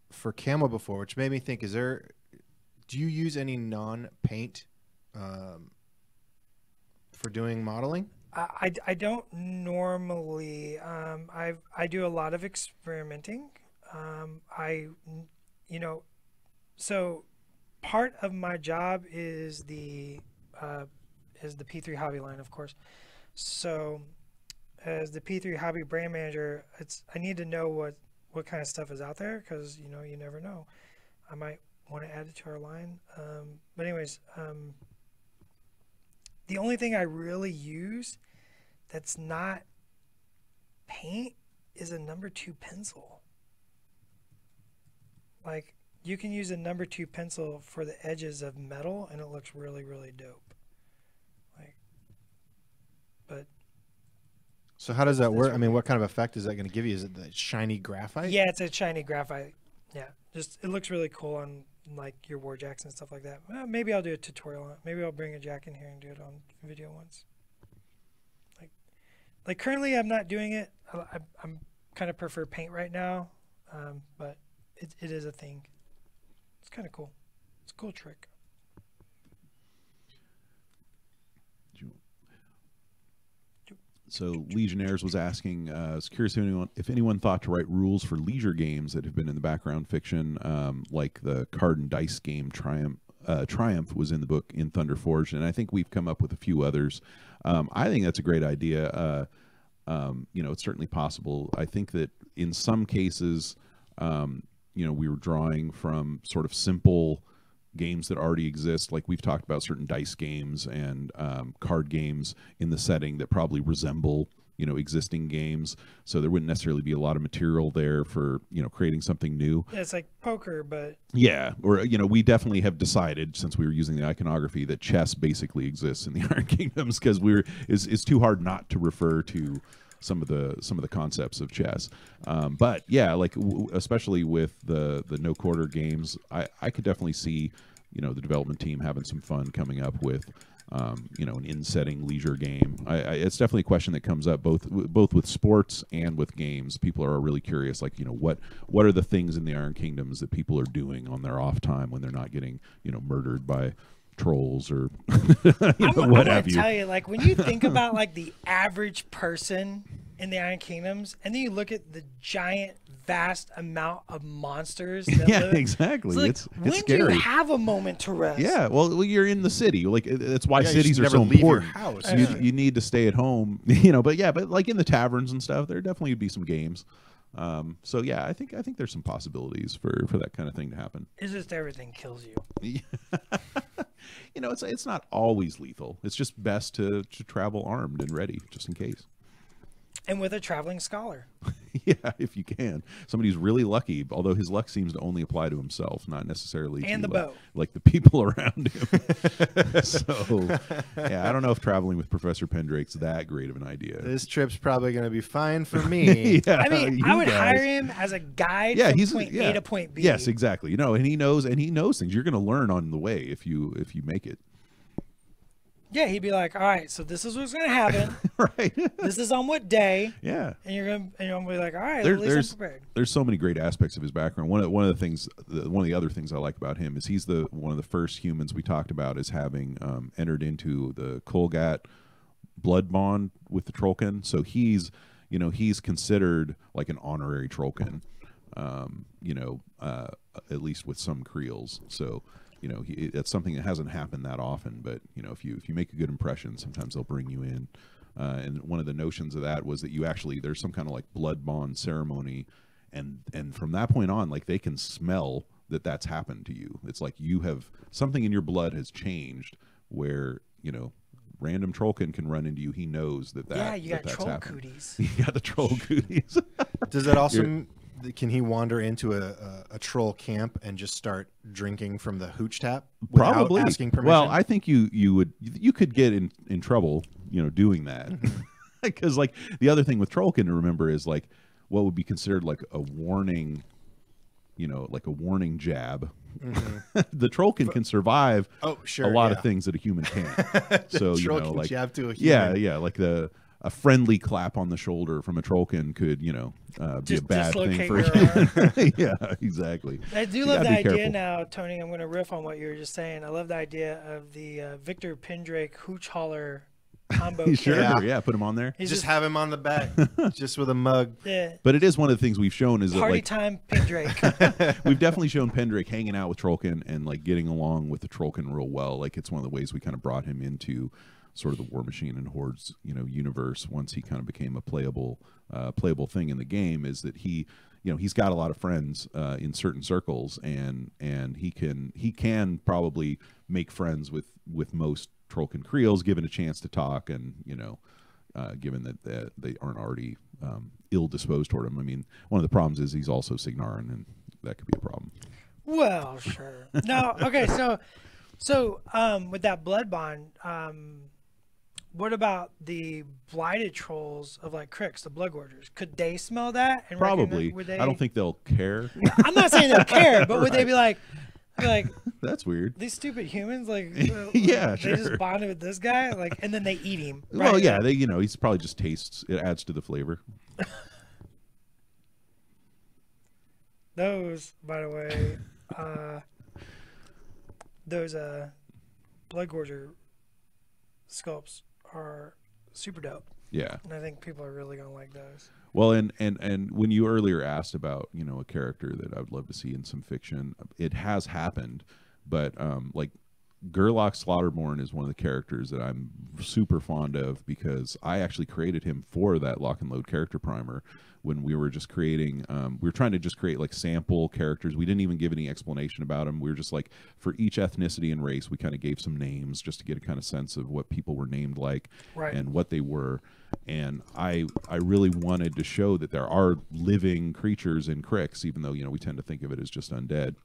for camo before, which made me think, do you use any non-paint for doing modeling? I don't normally. I do a lot of experimenting. So part of my job is the P3 hobby line, of course. So as the P3 hobby brand manager, I need to know what kind of stuff is out there, because you never know. I might want to add it to our line. But anyways, the only thing I really use that's not paint is a number 2 pencil. Like, you can use a number 2 pencil for the edges of metal and it looks really, really dope. So how does that work? I mean, what kind of effect is that going to give you? Is it the shiny graphite? Yeah, it's a shiny graphite. Yeah, just it looks really cool on like your warjacks and stuff like that. Well, maybe I'll do a tutorial on it. Maybe I'll bring a jack in here and do it on video once. Like currently I'm not doing it. I'm kind of prefer paint right now, but it is a thing. It's kind of cool. It's a cool trick. So Legionnaires was asking, I was curious if anyone thought to write rules for leisure games that have been in the background fiction, like the card and dice game Triumph was in the book in Thunderforged, and I think we've come up with a few others. I think that's a great idea. It's certainly possible. I think that in some cases, we were drawing from sort of simple games that already exist, like we've talked about certain dice games and card games in the setting that probably resemble existing games, so there wouldn't necessarily be a lot of material there for creating something new. Yeah, it's like poker, but yeah, or we definitely have decided, since we were using the iconography, that chess basically exists in the Iron Kingdoms, because it's too hard not to refer to some of the concepts of chess. But yeah, like especially with the no quarter games, I could definitely see the development team having some fun coming up with an in-setting leisure game. It's definitely a question that comes up both with sports and with games. People are really curious, like what are the things in the Iron Kingdoms that people are doing on their off time when they're not getting murdered by trolls or what have you. Tell you, like when you think about like the average person in the Iron Kingdoms, and then you look at the giant, vast amount of monsters. That yeah, live, exactly. It's when scary. do you have a moment to rest? Yeah, well, you're in the city. Like that's why cities are never so leave important. Your house. You need to stay at home. But like in the taverns and stuff, there definitely would be some games. So yeah, I think there's some possibilities for that kind of thing to happen. It's just everything kills you. It's not always lethal. It's just best to travel armed and ready, just in case. And with a traveling scholar. Yeah, if you can. Somebody's really lucky, although his luck seems to only apply to himself, not necessarily and to the bow. Like the people around him. So, yeah, I don't know if traveling with Professor Pendrake's that great of an idea. This trip's probably going to be fine for me. Yeah, I mean, I would hire him as a guide from point A to point B. Yes, exactly. And he knows things. You're going to learn on the way if you make it. Yeah, he'd be like, all right, so this is what's going to happen. Right. This is on what day. Yeah. And you're going to be like, all right, at least I'm prepared. There's so many great aspects of his background. One of the other things I like about him is he's one of the first humans we talked about as having entered into the Kolgat blood bond with the Trollkin. So he's considered like an honorary Trollkin, at least with some Creels. So, it's something that hasn't happened that often, but if you make a good impression, sometimes they'll bring you in. And one of the notions of that was that there's some kind of like blood bond ceremony, and from that point on, like they can smell that's happened to you. It's like you have something in your blood has changed, where random Trollkin can run into you. He knows that yeah, you got that's troll happened. cooties. You got the troll cooties. Does that also? Can he wander into a troll camp and just start drinking from the hooch tap without Probably asking permission? Well, I think you could get in trouble, doing that. Because like the other thing with Trollkin to remember is like what would be considered like a warning, like a warning jab. The Trollkin can survive Oh, sure. a lot of things that a human can't. So Trollkin like jab to a human. yeah, like a friendly clap on the shoulder from a Trollkin could, be Just a bad thing dislocate for your a human. Yeah, exactly. I do You love gotta the be idea careful. now, Tony. I'm going to riff on what you were just saying. I love the idea of the Victor Pendrake hooch holler combo. Sure, kit. yeah, put him on there. He's Just have him on the back, just with a mug. yeah, But it is one of the things we've shown is that party like time Pendrake. we've definitely shown Pendrake hanging out with Trollkin and like getting along with the Trollkin real well. Like it's one of the ways we kind of brought him into sort of the War Machine and Hordes, universe once he kind of became a playable thing in the game. Is that he's got a lot of friends in certain circles, and he can probably make friends with most Trollkin Creoles given a chance to talk, and given that they aren't already ill disposed toward him. I mean, one of the problems is he's also Signarin, and that could be a problem. Well, sure. No, okay. So with that blood bond, what about the blighted trolls of like Crix, the Blood Gorgers? Could they smell that? And Probably. would they? I don't think they'll care. I'm not saying they'll care, but would they be like, That's weird. these stupid humans, like, Yeah, they sure. just bonded with this guy, like, and then they eat him. Well, right? yeah, he's probably just tastes. It adds to the flavor. Those, by the way, those Blood Gorger sculpts are super dope, Yeah. and I think people are really gonna like those. Well, and when you earlier asked about a character that I would love to see in some fiction, it has happened, but like Gerlach Slaughterborn is one of the characters that I'm super fond of because I actually created him for that lock and load character primer when we were just creating. We were trying to just create like sample characters. We didn't even give any explanation about them. We were just like, for each ethnicity and race, we kind of gave some names just to get a kind of sense of what people were named like Right. and what they were. And I really wanted to show that there are living creatures in Crix, even though we tend to think of it as just undead.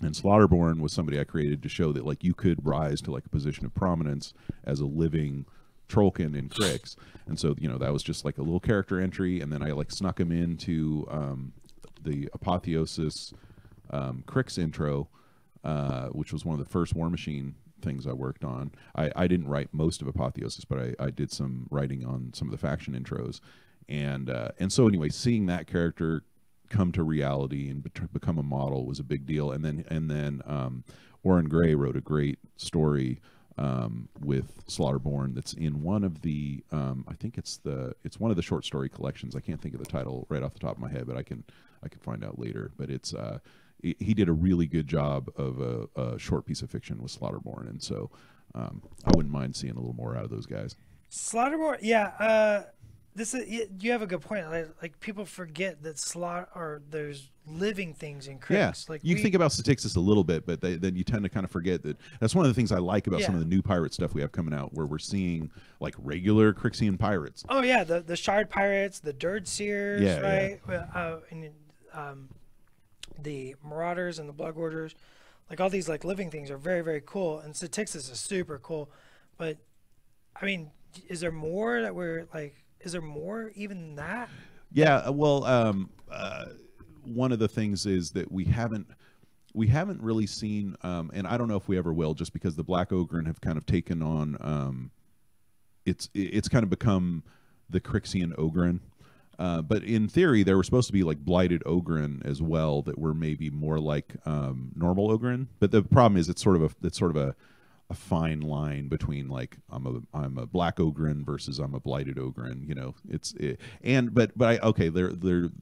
And Slaughterborn was somebody I created to show that like you could rise to like a position of prominence as a living Trollkin in Crix. And so that was just like a little character entry, and then I like snuck him into the Apotheosis Crix intro, which was one of the first War Machine things I worked on. I didn't write most of Apotheosis, but I did some writing on some of the faction intros, and so anyway, seeing that character come to reality and become a model was a big deal. And then Oren Gray wrote a great story with Slaughterborn that's in one of the I think it's one of the short story collections. I can't think of the title right off the top of my head, but I can find out later. But it's he did a really good job of a short piece of fiction with Slaughterborn, and so I wouldn't mind seeing a little more out of those guys. Slaughterborn, yeah. You have a good point. Like people forget that there's living things in Crix. Yeah, Like you think about Statixis a little bit, but then you tend to kind of forget that. That's one of the things I like about some Yeah. of the new pirate stuff we have coming out, where we're seeing like regular Crixian pirates. Oh yeah, the Shard Pirates, the Dirge Seers, Yeah, right? And the Marauders and the Blood Gorgers, like all these like living things are very, very cool. And Statixis is super cool, but I mean, is there more that we're like? Is there more even than that? Yeah, well, one of the things is that we haven't really seen, and I don't know if we ever will, just because the Black Ogren have kind of taken on, it's kind of become the Crixian Ogren. But in theory, there were supposed to be like blighted Ogren as well that were maybe more like normal Ogren. But the problem is it's sort of a fine line between like I'm a black Ogren versus I'm a blighted Ogren.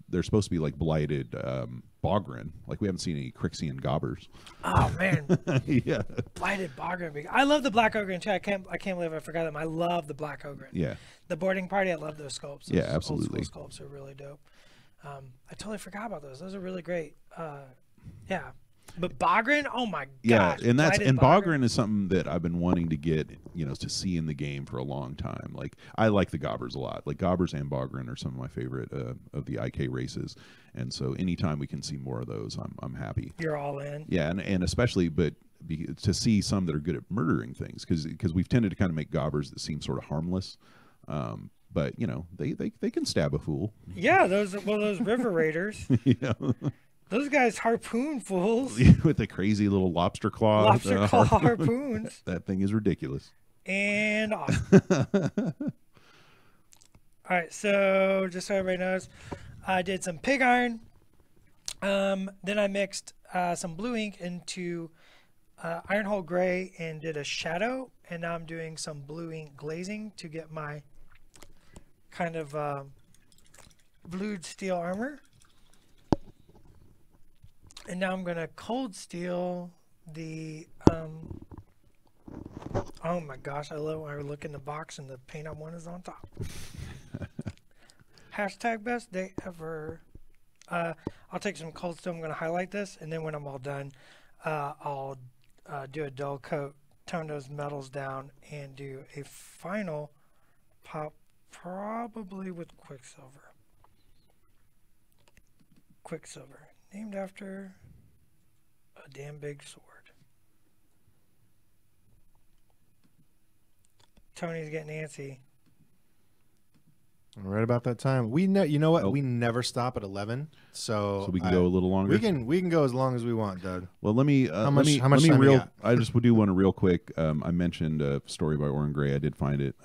They're supposed to be like blighted Bogren. Like we haven't seen any Crixian Gobbers. Oh man, Yeah. blighted Bogren. I love the Black Ogren too. I can't believe I forgot them. I love the Black Ogren. Yeah. The boarding party. I love those sculpts. Those Yeah, absolutely. Old school sculpts are really dope. I totally forgot about those. Those are really great. Yeah. But Bogren, oh my gosh. Yeah, and blighted Bogren is something that I've been wanting to get, to see in the game for a long time. Like I like the Gobbers a lot. Like Gobbers and Bogren are some of my favorite of the IK races, and so anytime we can see more of those, I'm happy. You're all in. Yeah, and especially to see some that are good at murdering things, because we've tended to kind of make Gobbers that seem sort of harmless. but you know they can stab a fool. Yeah, those river raiders. You know? Those guys harpoon fools. With the crazy little lobster claw. Lobster claw harpoons. That thing is ridiculous. And off. All right, so just so everybody knows, I did some pig iron. Then I mixed some blue ink into iron hull gray and did a shadow. And now I'm doing some blue ink glazing to get my kind of blued steel armor. And now I'm going to cold steel the, oh my gosh, I love when I look in the box and the paint I want is on top. Hashtag best day ever. I'll take some cold steel, I'm going to highlight this, and then when I'm all done, I'll do a dull coat, tone those metals down, and do a final pop, probably with Quicksilver. Quicksilver. Named after a damn big sword. Tony's getting antsy. Right about that time. You know what? We never stop at 11, so we can go a little longer. We can go as long as we want, Doug. Well, let me how much time you got? I just do want to real quick. I mentioned a story by Oren Gray. I did find it.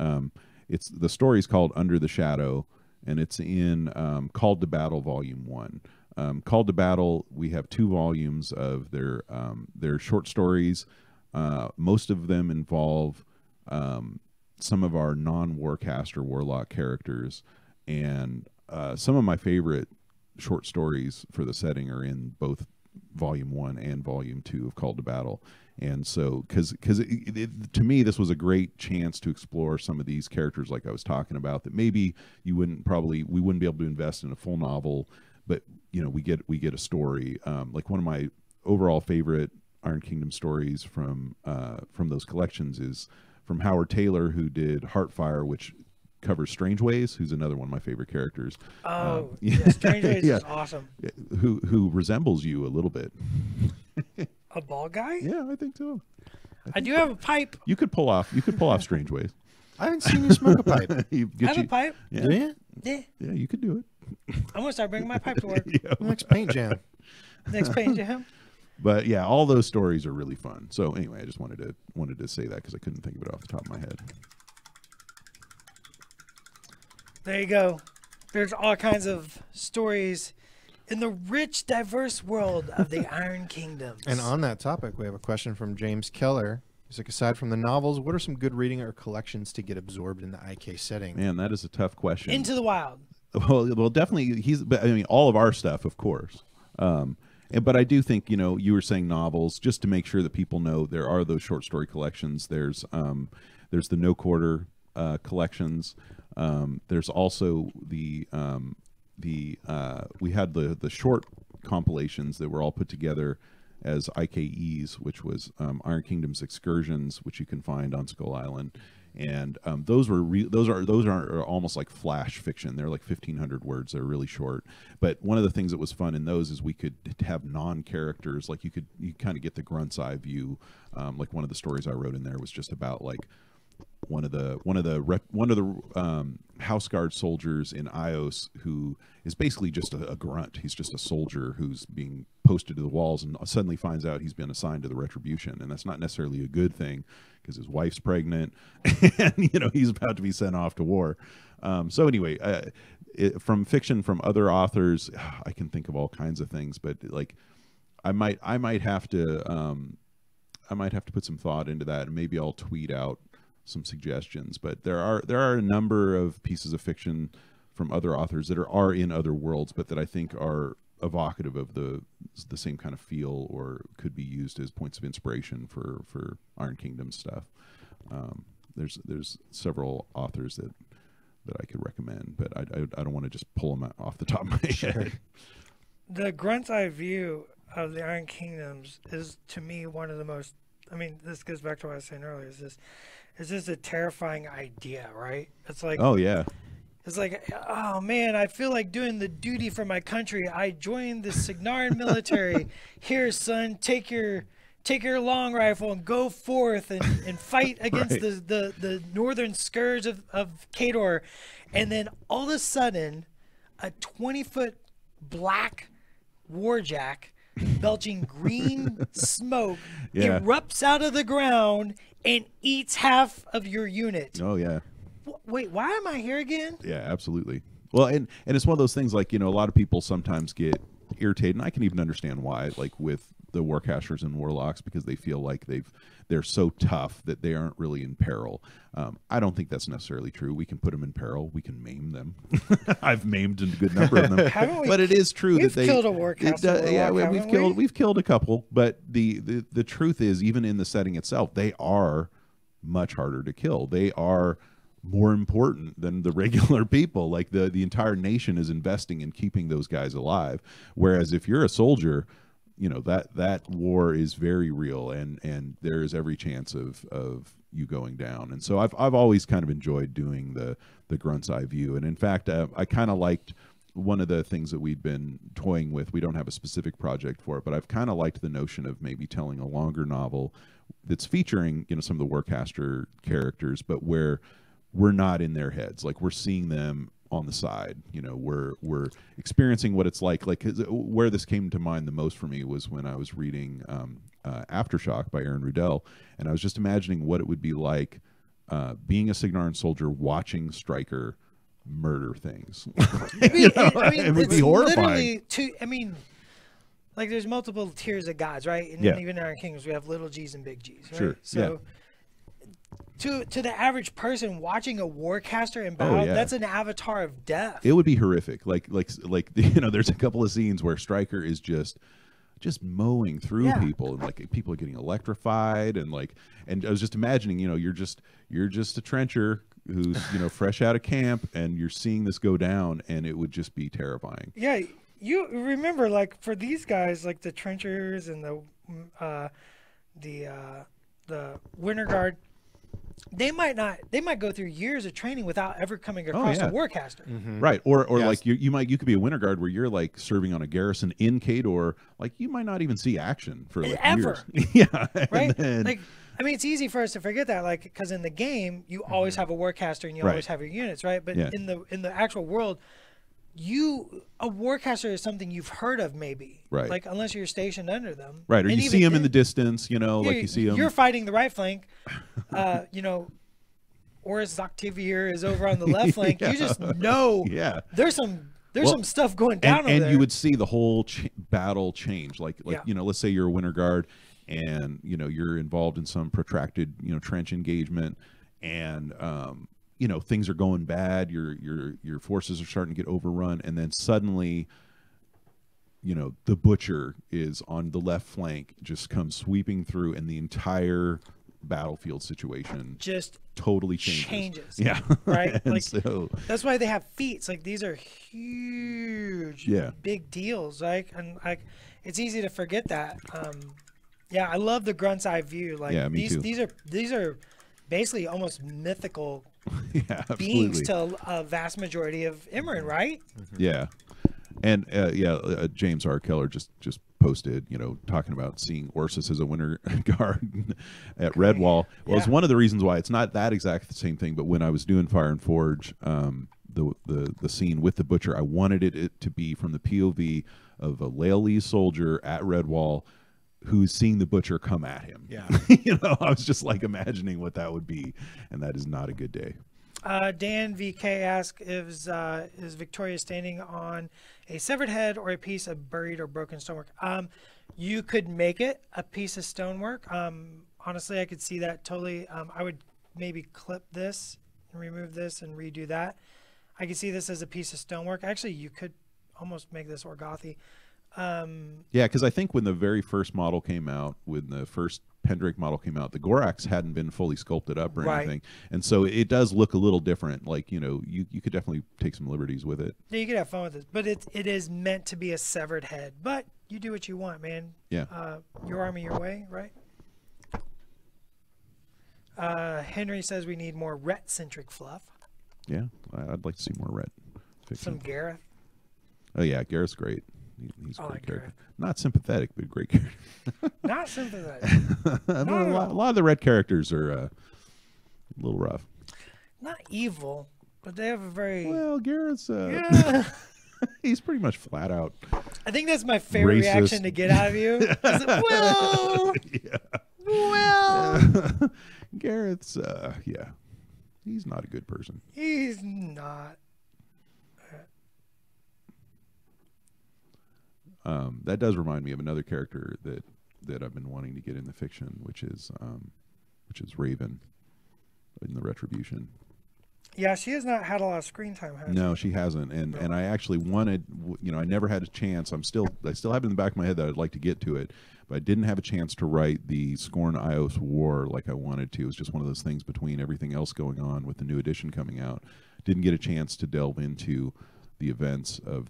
It's the story's called Under the Shadow, and it's in Called to Battle Volume 1. Called to Battle, we have 2 volumes of their short stories. Most of them involve some of our non-Warcaster Warlock characters, and some of my favorite short stories for the setting are in both Volume 1 and Volume 2 of Called to Battle. And so, because to me, this was a great chance to explore some of these characters like I was talking about that maybe we wouldn't be able to invest in a full novel, but you know, we get a story. Like one of my overall favorite Iron Kingdom stories from those collections is from Howard Taylor, who did Heartfire, which covers Strangeways, who's another one of my favorite characters. Oh, yeah, Strangeways is awesome. Who resembles you a little bit. A ball guy? Yeah, I think so. I do have a pipe. You could pull off Strangeways. I haven't seen you smoke a pipe. I have a pipe. Yeah. Do you? Yeah. Yeah, you could do it. I'm gonna start bringing my pipe to work. Yeah. Next paint jam. Next paint jam. But yeah, all those stories are really fun. So anyway, I just wanted to say that because I couldn't think of it off the top of my head. There you go. There's all kinds of stories in the rich, diverse world of the Iron Kingdoms. And on that topic, we have a question from James Keller. He's like, aside from the novels, what are some good reading or collections to get absorbed in the IK setting? Man, that is a tough question. Into the Wild. Well, definitely. But I mean, all of our stuff, of course. But I do think, you know, you were saying novels, just to make sure that people know there are those short story collections. There's the No Quarter collections. There's also we had the short compilations that were all put together as IKEs, which was Iron Kingdom's Excursions, which you can find on Skull Island. And those are almost like flash fiction. They're like 1,500 words. They're really short. But one of the things that was fun in those is we could have non-characters. Like you kind of get the grunt's eye view. Like one of the stories I wrote in there was just about like one of the house guard soldiers in Ios, who is basically just a grunt. He's just a soldier who's being posted to the walls and suddenly finds out he's been assigned to the Retribution, and that's not necessarily a good thing because his wife's pregnant and you know he's about to be sent off to war. So anyway, from fiction from other authors, I can think of all kinds of things, but like I might have to put some thought into that, and maybe I'll tweet out some suggestions. But there are a number of pieces of fiction from other authors that are in other worlds, but that I think are evocative of the same kind of feel, or could be used as points of inspiration for Iron Kingdom stuff. There's several authors that I could recommend, but I don't want to just pull them off the top of my head. The grunt's eye view of the Iron Kingdoms is, to me, one of the most. I mean, this goes back to what I was saying earlier. Is this a terrifying idea, right? It's like, oh yeah, it's like, oh man, I feel like doing the duty for my country. I joined the Signarin military. Here, son, take your take your long rifle and go forth and fight against Right. the northern scourge of Khador. And then all of a sudden, a 20-foot black warjack belching green smoke Yeah. erupts out of the ground and eats half of your unit. Oh yeah. Wait, why am I here again? Yeah, absolutely. Well, and it's one of those things, like, you know, a lot of people sometimes get irritated, and I can even understand why, like with the warcasters and warlocks, because they feel like they're so tough that they aren't really in peril. I don't think that's necessarily true. We can put them in peril. We can maim them. I've maimed a good number of them. Haven't we? But it is true We've that they killed a warcaster. yeah, warlock, we've killed a couple. But the truth is, even in the setting itself, they are much harder to kill. They are more important than the regular people. Like the entire nation is investing in keeping those guys alive. Whereas if you're a soldier, you know, that war is very real, and there is every chance of you going down. And so I've always kind of enjoyed doing the grunt's eye view. And in fact, I kind of liked one of the things that we'd been toying with. We don't have a specific project for it, but I've kind of liked the notion of maybe telling a longer novel that's featuring, you know, some of the warcaster characters, but where we're not in their heads. Like, we're seeing them on the side. You know, we're experiencing what it's like. Like, where this came to mind the most for me was when I was reading Aftershock by Aaron Rudell, and I was just imagining what it would be like being a Signarin soldier watching Stryker murder things. It would be horrifying. Like, there's multiple tiers of gods, right? And Yeah. even in our kingdoms, we have little G's and big G's, right? Sure, So to the average person watching a warcaster in battle, yeah. that's an avatar of death. It would be horrific. Like you know, there's a couple of scenes where Stryker is just mowing through people, and like people are getting electrified, and I was just imagining, you know, you're just a trencher who's, you know, fresh out of camp, and you're seeing this go down, and it would just be terrifying. Yeah, you remember, like, for these guys, like the trenchers and the Winter Guard, they might go through years of training without ever coming across a warcaster. Mm-hmm. Right. Or Yes. like you could be a Winter Guard where you're like serving on a garrison in Khador, like you might not even see action for like Ever. years. Yeah. Right? Then, Like, I mean, it's easy for us to forget that, like, because in the game you always have a warcaster and you Right. always have your units, right? But Yeah. in the actual world, a warcaster is something you've heard of, maybe. Right. Like, unless you're stationed under them. right. Or And you see even him in the then, distance, you know, like you see him. You're fighting the right flank. You know, Oris Zoctivier is over on the left flank. You just know Yeah. there's some stuff going down over and there. you would see the whole battle change. Like Yeah. you know, let's say you're a Winter Guard, and you know you're involved in some protracted, you know, trench engagement, and you know, things are going bad. Your forces are starting to get overrun, and then suddenly, you know, the Butcher is on the left flank, just comes sweeping through, and the entire battlefield situation just totally changes. Yeah. Right? And Like, so that's why they have feats. Like, these are huge, big deals. Like, and like, it's easy to forget that. Yeah, I love the grunt's eye view. Like, Yeah, me too. these are basically almost mythical yeah, beings absolutely. to a vast majority of Imran, right? Yeah. And James R. Keller just posted, you know, talking about seeing Ursus as a Winter Guard at Redwall. Well, it's one of the reasons why it's not that exact the same thing. But when I was doing Fire and Forge, the scene with the Butcher, I wanted it to be from the POV of a Laelis soldier at Redwall who's seeing the Butcher come at him. Yeah. You know, I was just like imagining what that would be, and that is not a good day. Dan VK asks, is Victoria standing on a severed head or a piece of buried or broken stonework? You could make it a piece of stonework. Honestly, I could see that totally. I would maybe clip this and remove this and redo that. I could see this as a piece of stonework. Actually, you could almost make this Orgothy. Yeah, because I think when the very first model came out, when the first Pendrake model came out, the Gorax hadn't been fully sculpted up or anything, and so it does look a little different. Like, you know, you could definitely take some liberties with it. Yeah, you could have fun with it, but it is meant to be a severed head. But you do what you want, man. Yeah. Your army, your way, right? Henry says we need more Rhett-centric fluff. Yeah, I'd like to see more red fiction. Some Gareth. Oh yeah, Garrett's great. He's a I great like character. Gareth. Not sympathetic, but a great character. Not sympathetic. A lot of the red characters are a little rough. Not evil, but they have a very. Well, Garrett's Yeah. he's pretty much flat out. I think that's my favorite Racist. reaction to get out of you. Is it, well, Yeah. well, Garrett's yeah. He's not a good person. he's not. That does remind me of another character that I've been wanting to get in the fiction, which is Raven in the Retribution. Yeah, she has not had a lot of screen time, has No, she? she hasn't, and I actually wanted, I never had a chance. I still have it in the back of my head that I'd like to get to it, but I didn't have a chance to write the Scorn Ios War like I wanted to. It was just one of those things between everything else going on with the new edition coming out. Didn't get a chance to delve into the events of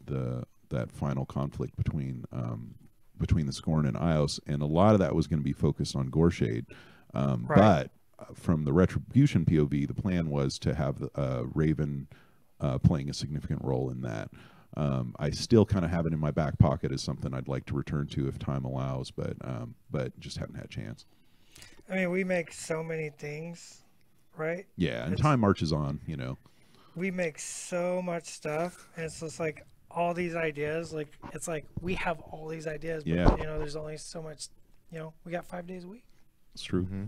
that final conflict between the Scorn and Ios, and a lot of that was going to be focused on Gorshade, Right. but from the Retribution POV, the plan was to have Raven playing a significant role in that. I still kind of have it in my back pocket as something I'd like to return to if time allows, but just haven't had a chance. I mean, we make so many things, right? Yeah, and time marches on, We make so much stuff, and it's just like all these ideas. Like it's like we have all these ideas, but Yeah. there's only so much. We got 5 days a week. It's true. Mm-hmm.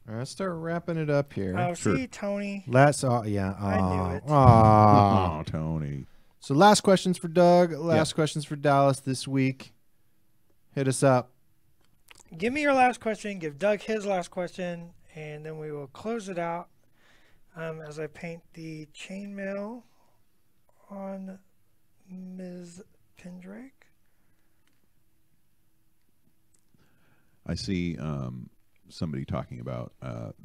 All right, let's start wrapping it up here. Oh, Sure. see, Tony. Let's. Yeah. I knew it. Aw. Oh, Tony. So last questions for Doug. Last questions for Dallas this week. Hit us up. Give me your last question. Give Doug his last question, and then we will close it out as I paint the chainmail on Ms. Pendrake. I see somebody talking about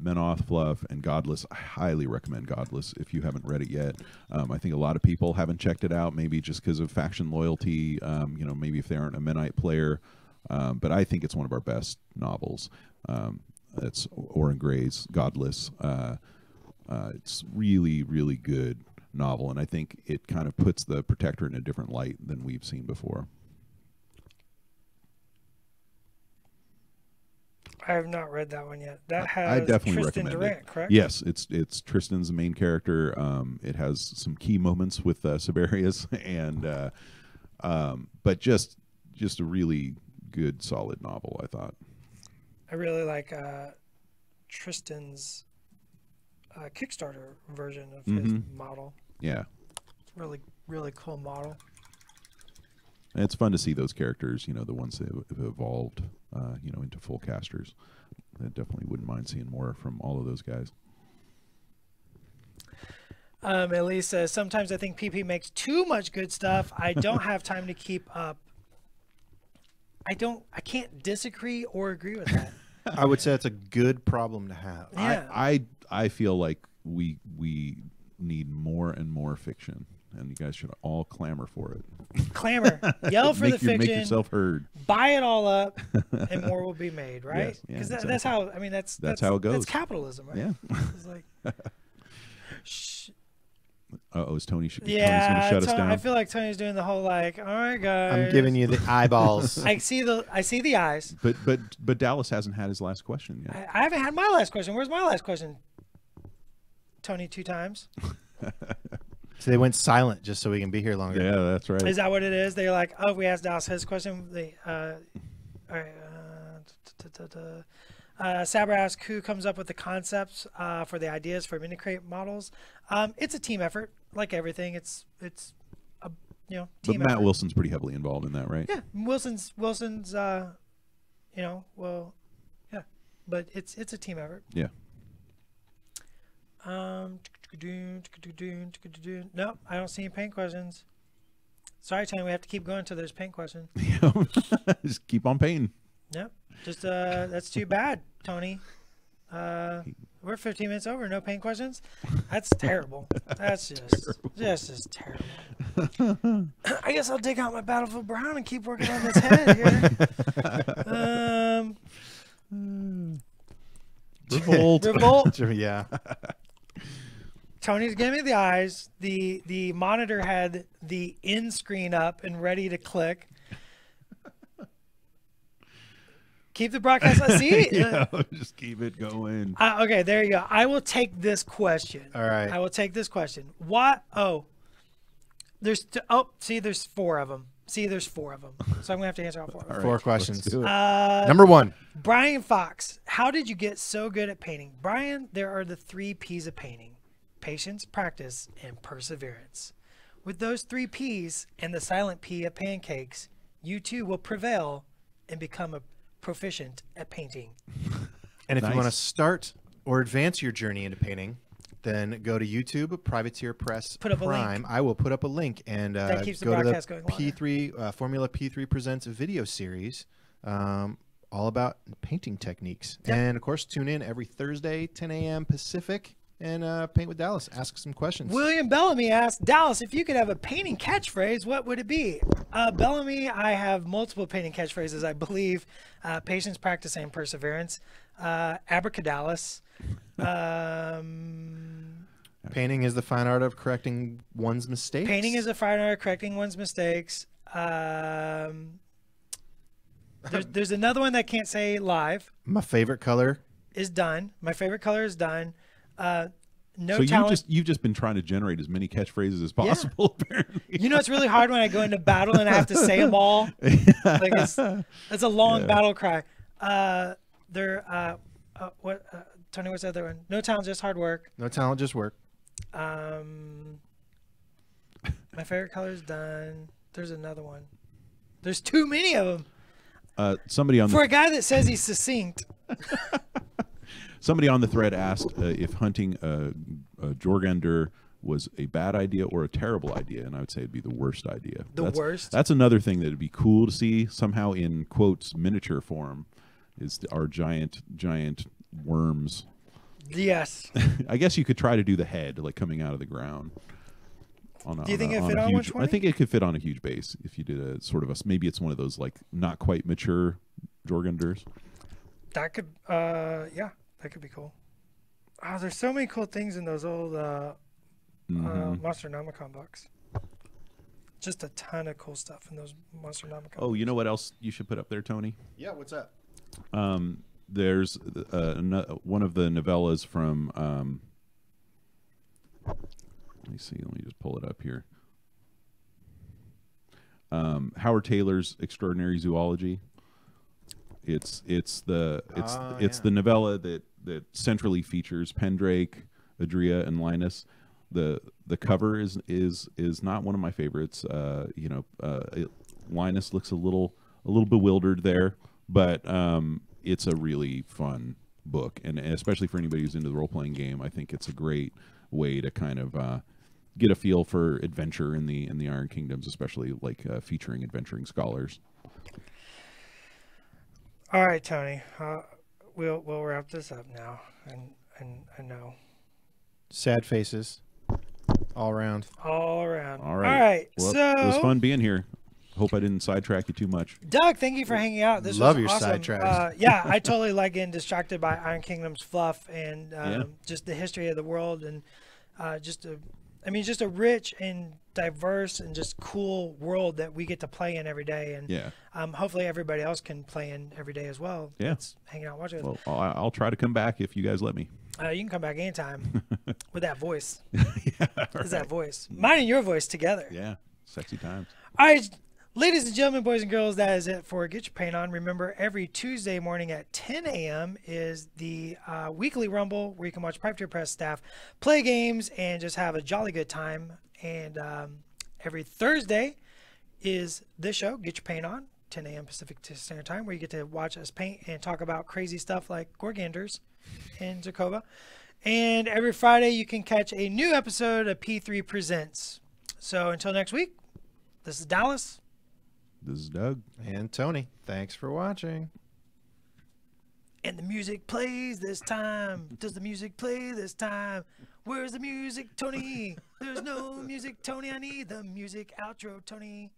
Menoth, Fluff, and Godless. I highly recommend Godless if you haven't read it yet. I think a lot of people haven't checked it out, maybe just because of faction loyalty, maybe if they aren't a Menite player. But I think it's one of our best novels. It's Oren Gray's Godless. It's really, really good novel, and I think it kind of puts the Protector in a different light than we've seen before. I have not read that one yet. That has I definitely Tristan recommend Durant, it. correct? Yes, it's Tristan's the main character. It has some key moments with Siberius, and but just a really good, solid novel, I thought. I really like Tristan's Kickstarter version of his model. Yeah, Really, really cool model. and it's fun to see those characters. The ones that have evolved, into full casters. I definitely wouldn't mind seeing more from all of those guys. Elise says, sometimes I think PP makes too much good stuff. I don't have time to keep up. I can't disagree or agree with that. I would say it's a good problem to have. Yeah. I feel like we need more and more fiction, and you guys should all clamor for it. Clamor, yell for the fiction, Make yourself heard. buy it all up, and more will be made, right? Yes, yeah, Because exactly. that's how. I mean, that's how it goes. That's capitalism, right? Yeah. It's like, shh. Is Tony? Tony's going to Yeah, shut us down. I feel like Tony's doing the whole like, all right, guys. I'm giving you the eyeballs. I see the eyes. But Dallas hasn't had his last question yet. I haven't had my last question. Where's my last question? Tony, 2 times. So they went silent just so we can be here longer. Yeah, that's right. Is that what it is? They're like, oh, we asked Dallas his question. All right. Saber asks who comes up with the concepts for the ideas for mini-crate models. It's a team effort, like everything. It's a team But Matt effort. Wilson's pretty heavily involved in that, right? Yeah, Wilson's yeah, but it's a team effort. Yeah. No, I don't see any paint questions. Sorry, Tony, we have to keep going until there's paint questions. Just keep on painting. Yep. Just that's too bad, Tony. We're 15 minutes over, no paint questions. That's terrible. That's just terrible. I guess I'll dig out my Battlefield Brown and keep working on this head here. Revolt. Revolt. Yeah. Tony's giving me the eyes. The monitor had the end screen up and ready to click. Keep the broadcast. See? Yeah, just keep it going. Okay, there you go. I will take this question. All right. I will take this question. What? Oh, see, there's 4 of them. See, there's 4 of them. So I'm gonna have to answer all 4 of them. All right, 4 let's questions. do it. Number 1. Brian Fox, how did you get so good at painting? Brian, there are the 3 P's of painting: patience, practice, and perseverance. With those 3 P's and the silent P of pancakes, you too will prevail and become a proficient at painting. And if Nice. you want to start or advance your journey into painting, then go to YouTube, Privateer Press Put up a Prime. link. I will put up a link and That keeps the go to the broadcast going longer. P3 Formula P3 Presents video series, all about painting techniques. Yep. And of course, tune in every Thursday, 10 a.m. Pacific, and Paint with Dallas. Ask some questions. William Bellamy asked, Dallas, if you could have a painting catchphrase, what would it be? Bellamy, I have multiple painting catchphrases, I believe. Patience, practice, and perseverance. Abracadallas. Painting is the fine art of correcting one's mistakes. Painting is a fine art of correcting one's mistakes. There's another one that I can't say live. My favorite color. Is done. My favorite color is done. No So talent. you've just been trying to generate as many catchphrases as possible, apparently. You know, it's really hard when I go into battle and I have to say them all. Like it's a long battle cry. Tony, what's the other one? No talent, just hard work. No talent, just work. My favorite color is done. There's another one. There's too many of them. Somebody on For a guy that says he's succinct. Somebody on the thread asked if hunting a Jorgander was a bad idea or a terrible idea, and I would say it'd be the worst idea. Worst? That's another thing that would be cool to see somehow in quotes miniature form, is our giant worms. Yes. I guess you could try to do the head like coming out of the ground. Do you think it fit on huge, 120? I think it could fit on a huge base if you did a sort of maybe it's one of those like not quite mature Jorganders. That could, yeah, that could be cool. Oh, there's so many cool things in those old Monsternomicon books. Just a ton of cool stuff in those Monsternomicon. Oh, you know what else you should put up there, Tony? Yeah, what's that? There's one of the novellas from. Let me see. Let me just pull it up here. Howard Taylor's Extraordinary Zoology. It's the novella that centrally features Pendrake, Adria, and Linus. The cover is not one of my favorites. Linus looks a little bewildered there, but it's a really fun book, and especially for anybody who's into the role-playing game, I think it's a great way to kind of get a feel for adventure in the Iron Kingdoms, especially like featuring adventuring scholars. All right, Tony. We'll wrap this up now, and I know. Sad faces, all around. All around. All right. Well, So it was fun being here. Hope I didn't sidetrack you too much. Doug, thank you for hanging out. This Love was your awesome. sidetracks. Yeah, I totally like getting distracted by Iron Kingdom's fluff and just the history of the world and just a rich and diverse and just cool world that we get to play in every day. And hopefully everybody else can play in every day as well. Yeah. That's hanging out watching us. Well, I'll try to come back if you guys let me. You can come back anytime with that voice. Yeah, Is that voice? Mine and your voice together. Yeah, sexy times. All right, ladies and gentlemen, boys and girls, that is it for Get Your Paint On. Remember, every Tuesday morning at 10 a.m. is the weekly Rumble where you can watch Privateer Press staff play games and just have a jolly good time. And every Thursday is this show, Get Your Paint On, 10 a.m. Pacific Standard Time, where you get to watch us paint and talk about crazy stuff like Gorganders and Zakova. And every Friday you can catch a new episode of P3 Presents. So until next week, this is Dallas. This is Doug. And Tony, thanks for watching. And the music plays this time. Does the music play this time? Where's the music, Tony? There's no music, Tony. I need the music outro, Tony.